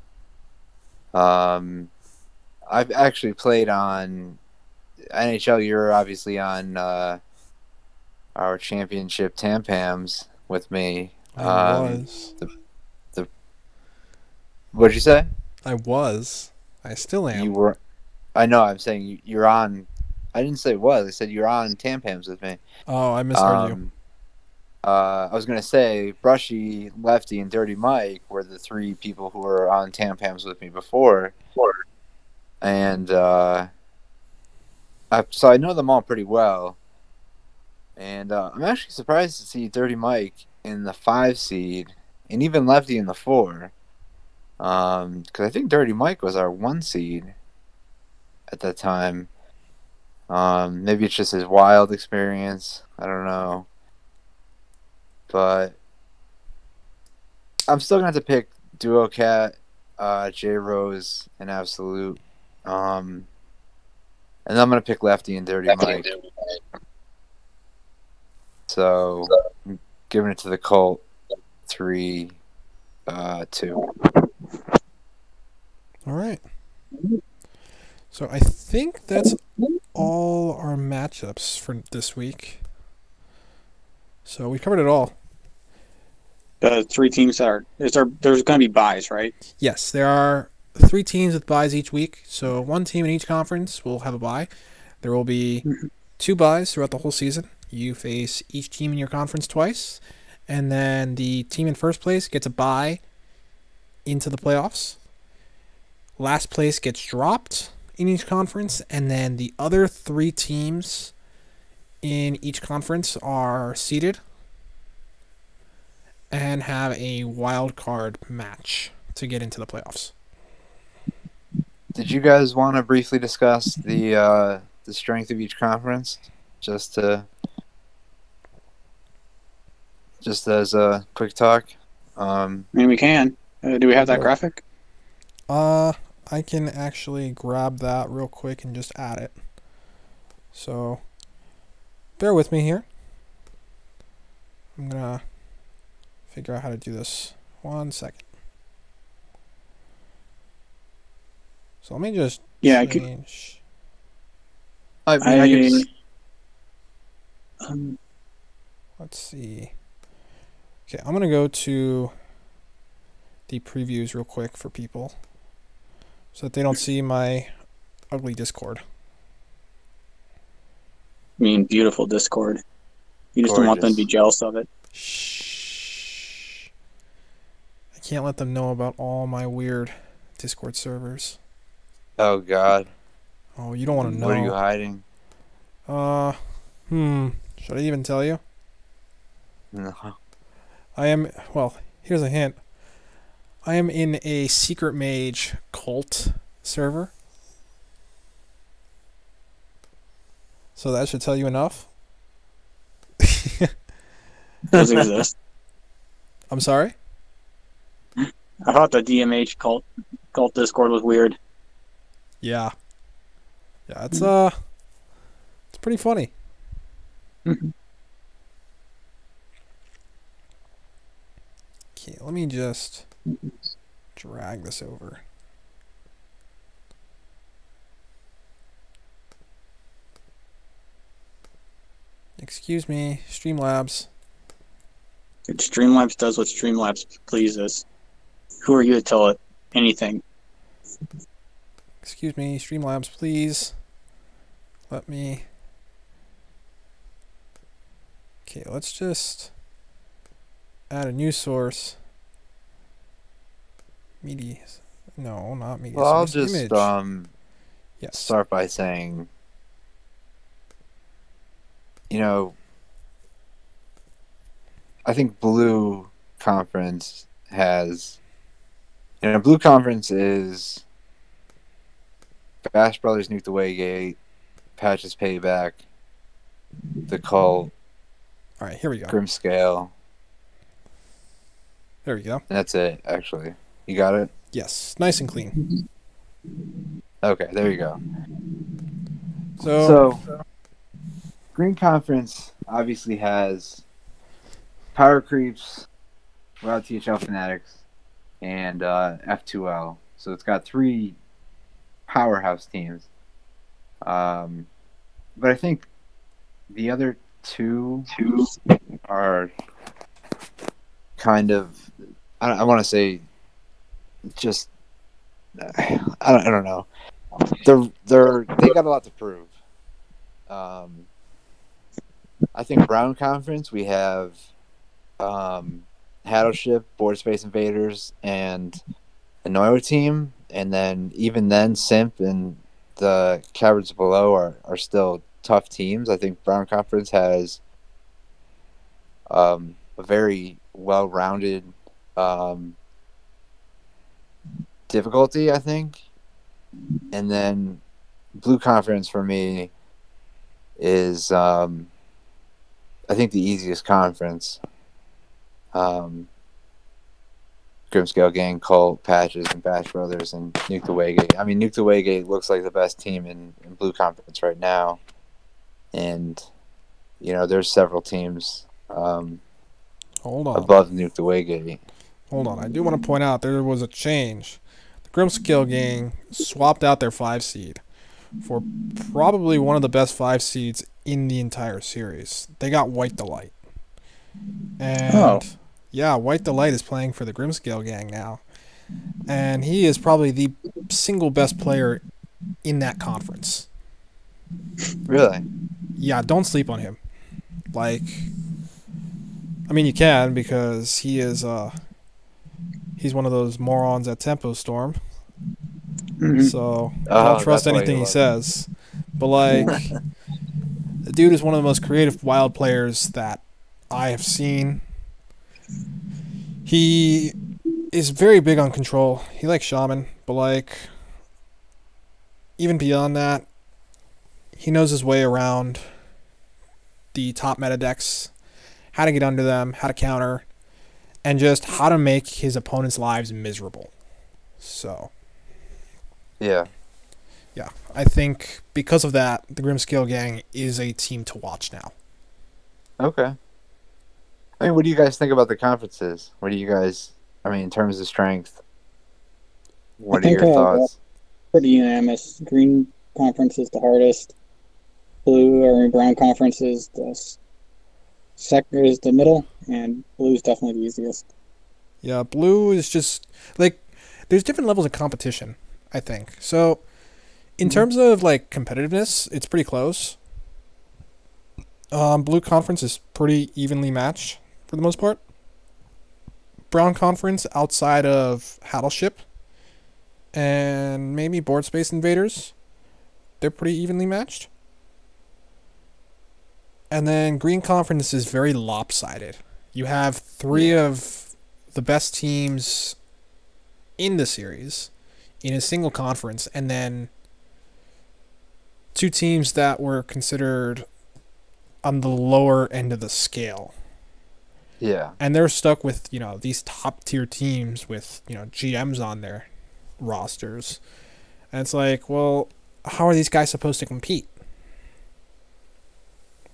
Speaker 1: I've actually played on NHL. You're obviously on our championship Tampams with me.
Speaker 4: I was.
Speaker 1: What'd you say?
Speaker 4: I was. I still am.
Speaker 1: You were. I know. I'm saying you're on. I didn't say was. I said you're on Tampams with me.
Speaker 4: Oh, I misheard you.
Speaker 1: I was gonna say Brushy, Lefty, and Dirty Mike were the three people who were on Tampams with me before, and so I know them all pretty well. And I'm actually surprised to see Dirty Mike in the 5 seed, and even Lefty in the 4. Because I think Dirty Mike was our 1 seed at that time. Maybe it's just his wild experience. I don't know. But I'm still going to have to pick Duo Cat, J Rose, and Absolute. And then I'm going to pick Lefty and Dirty Mike. So I'm giving it to the Colt 3-2.
Speaker 4: All right. So I think that's all our matchups for this week. So we covered it all.
Speaker 3: The 3 teams there's going to be buys, right?
Speaker 4: Yes, there are 3 teams with buys each week. So 1 team in each conference will have a bye. There will be 2 buys throughout the whole season. You face each team in your conference twice, and then the team in first place gets a bye into the playoffs. Last place gets dropped in each conference, and then the other 3 teams in each conference are seeded and have a wild card match to get into the playoffs.
Speaker 1: Did you guys want to briefly discuss the strength of each conference, just as a quick talk?
Speaker 3: I mean, we can. Do we have that graphic?
Speaker 4: I can actually grab that real quick and just add it. So, bear with me here. I'm gonna figure out how to do this. 1 second. So let me just change.
Speaker 1: I
Speaker 4: Let's see. Okay, I'm gonna go to the previews real quick for people, so that they don't see my ugly Discord.
Speaker 3: I mean, beautiful Discord. You just don't want them to be jealous of it.
Speaker 4: Shh. I can't let them know about all my weird Discord servers.
Speaker 1: Oh, God.
Speaker 4: Oh, you don't want to know.
Speaker 1: What are you hiding?
Speaker 4: Should I even tell you?
Speaker 1: No.
Speaker 4: Here's a hint. I am in a Secret Mage cult server. So that should tell you enough.
Speaker 3: Does exist.
Speaker 4: I'm sorry?
Speaker 3: I thought the DMH cult Discord was weird.
Speaker 4: Yeah. Yeah, it's pretty funny.
Speaker 3: Mm-hmm.
Speaker 4: Okay, let me just drag this over. Excuse me, Streamlabs.
Speaker 3: Streamlabs does what Streamlabs pleases. Who are you to tell it anything?
Speaker 4: Excuse me, Streamlabs, please. Let me... Okay, let's just add a new source. Media... No, not media
Speaker 1: Well, I'll
Speaker 4: source.
Speaker 1: just
Speaker 4: Image. Yes.
Speaker 1: start by saying, I think Blue Conference has, Blue Conference is Bash Brothers, Nuke the Waygate, Patches Payback, The Cult,
Speaker 4: All right, here we go.
Speaker 1: Grimscale.
Speaker 4: There we go.
Speaker 1: And that's it, actually. You got it?
Speaker 4: Yes, nice and clean.
Speaker 1: Okay, there you go.
Speaker 4: So
Speaker 1: Green Conference obviously has Power Creeps, Wild THL Fanatics, and F2L. So it's got 3 powerhouse teams. But I think the other two are kind of, I want to say, just I don't know. They got a lot to prove. I think Brown Conference, we have Hattleship, Board Space Invaders, and a Noyo team, and then even then Simp and the Cowards below are still tough teams. I think Brown Conference has a very well-rounded difficulty, I think. And then Blue Conference for me is I think the easiest conference. Grimscale Gang, Cult, Patches, and Bash Brothers, and Nuke the Waygate. I mean, Nuke the Waygate looks like the best team in Blue Conference right now. And, there's several teams
Speaker 4: hold on.
Speaker 1: above Nuke the Waygate.
Speaker 4: Hold on. I do want to point out there was a change. The Grimscale Gang swapped out their 5 seed for probably one of the best 5 seeds in the entire series. They got White Delight. And yeah, White Delight is playing for the Grimscale Gang now. And he is probably the single best player in that conference.
Speaker 1: Really?
Speaker 4: Yeah, don't sleep on him. Like, I mean, you can, because he is he's one of those morons at Tempo Storm.
Speaker 3: Mm-hmm.
Speaker 4: So I don't trust anything he says. But like, the dude is one of the most creative wild players that I have seen. He is very big on control. He likes Shaman, but like, even beyond that, he knows his way around the top meta decks, how to get under them, how to counter, and just how to make his opponent's lives miserable. So,
Speaker 1: Yeah.
Speaker 4: yeah, I think because of that, the Grimscale Gang is a team to watch now.
Speaker 1: Okay. I mean, what do you guys think about the conferences? What do you guys, in terms of strength, what are your thoughts?
Speaker 3: Pretty unanimous. Green Conference is the hardest. Brown Conference is the sector is the middle, and Blue is definitely the easiest.
Speaker 4: Yeah, Blue is just like, there's different levels of competition, I think. So, in terms of like competitiveness, it's pretty close. Blue Conference is pretty evenly matched for the most part. Brown Conference, outside of Hattleship and maybe Board Space Invaders, they're pretty evenly matched. And then Green Conference is very lopsided. You have 3 of the best teams in the series in a single conference, and then 2 teams that were considered on the lower end of the scale.
Speaker 1: Yeah.
Speaker 4: And they're stuck with, these top tier teams with, GMs on their rosters. And it's like, well, how are these guys supposed to compete?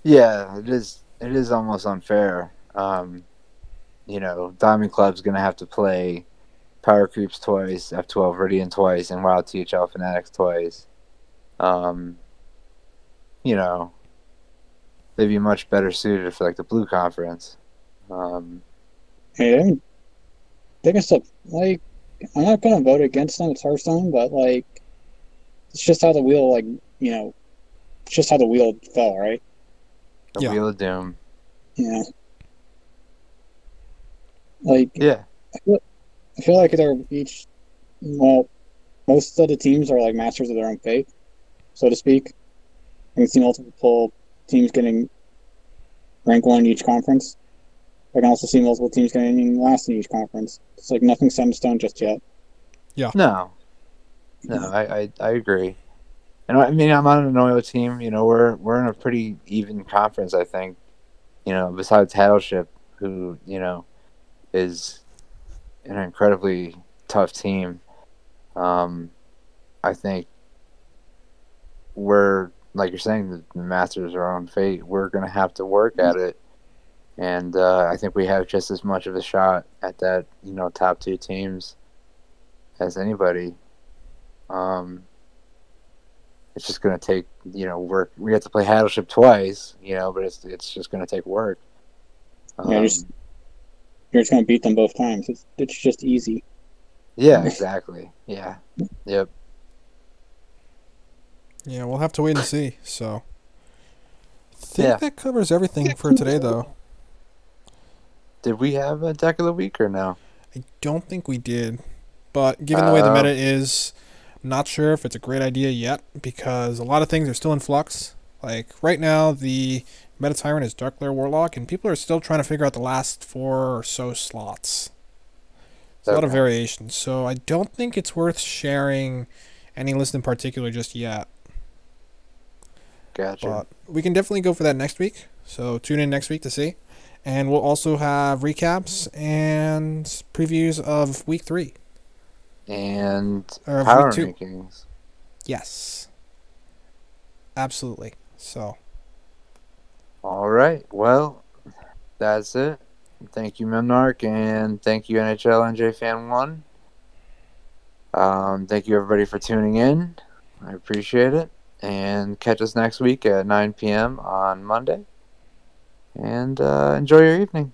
Speaker 1: Yeah, it is almost unfair. Diamond Club's going to have to play Power Creeps twice, F12 Viridian twice, and Wild THL Fanatics twice. they'd be much better suited for like the Blue Conference.
Speaker 3: Hey, they can still like. I'm not gonna vote against them. It's Hearthstone, but like, it's just how the wheel, like, it's just how the wheel fell, right?
Speaker 1: The
Speaker 4: Yeah.
Speaker 1: Wheel of Doom.
Speaker 3: Yeah. Like,
Speaker 1: Yeah.
Speaker 3: I feel like they're each. Well, most of the teams are like masters of their own fate, so to speak. I can see multiple teams getting rank 1 in each conference. I can also see multiple teams getting last in each conference. It's like nothing's set in stone just yet.
Speaker 1: No, I agree. And I mean, I'm on an Oil team. We're in a pretty even conference, I think. Besides Hattleship, who is an incredibly tough team. I think we're, like you're saying, the masters of our own fate. We're gonna have to work at it, and I think we have just as much of a shot at that, top 2 teams as anybody. It's just going to take, work. We have to play Hattleship twice, but it's just going to take work.
Speaker 3: You're just going to beat them both times. It's just easy.
Speaker 1: Yeah, exactly. Yeah. Yep.
Speaker 4: Yeah, we'll have to wait and see. So, I think that covers everything for today, though.
Speaker 1: Did we have a deck of the week or no?
Speaker 4: I don't think we did. But given the way the meta is, I'm not sure if it's a great idea yet, because a lot of things are still in flux. Like, right now, the Meta Tyrant is Dark Lair Warlock, and people are still trying to figure out the last 4 or so slots. There's a lot of variations, so I don't think it's worth sharing any list in particular just yet.
Speaker 1: Gotcha.
Speaker 4: But we can definitely go for that next week, so tune in next week to see. And we'll also have recaps and previews of Week 3.
Speaker 1: And
Speaker 4: Or
Speaker 1: power
Speaker 4: Week 2.
Speaker 1: rankings.
Speaker 4: Yes. Absolutely. So.
Speaker 1: All right. Well, that's it. Thank you, memnarch, and thank you, NHL NJ Fan 1. Thank you, everybody, for tuning in. I appreciate it. And catch us next week at 9 p.m. on Monday. And enjoy your evening.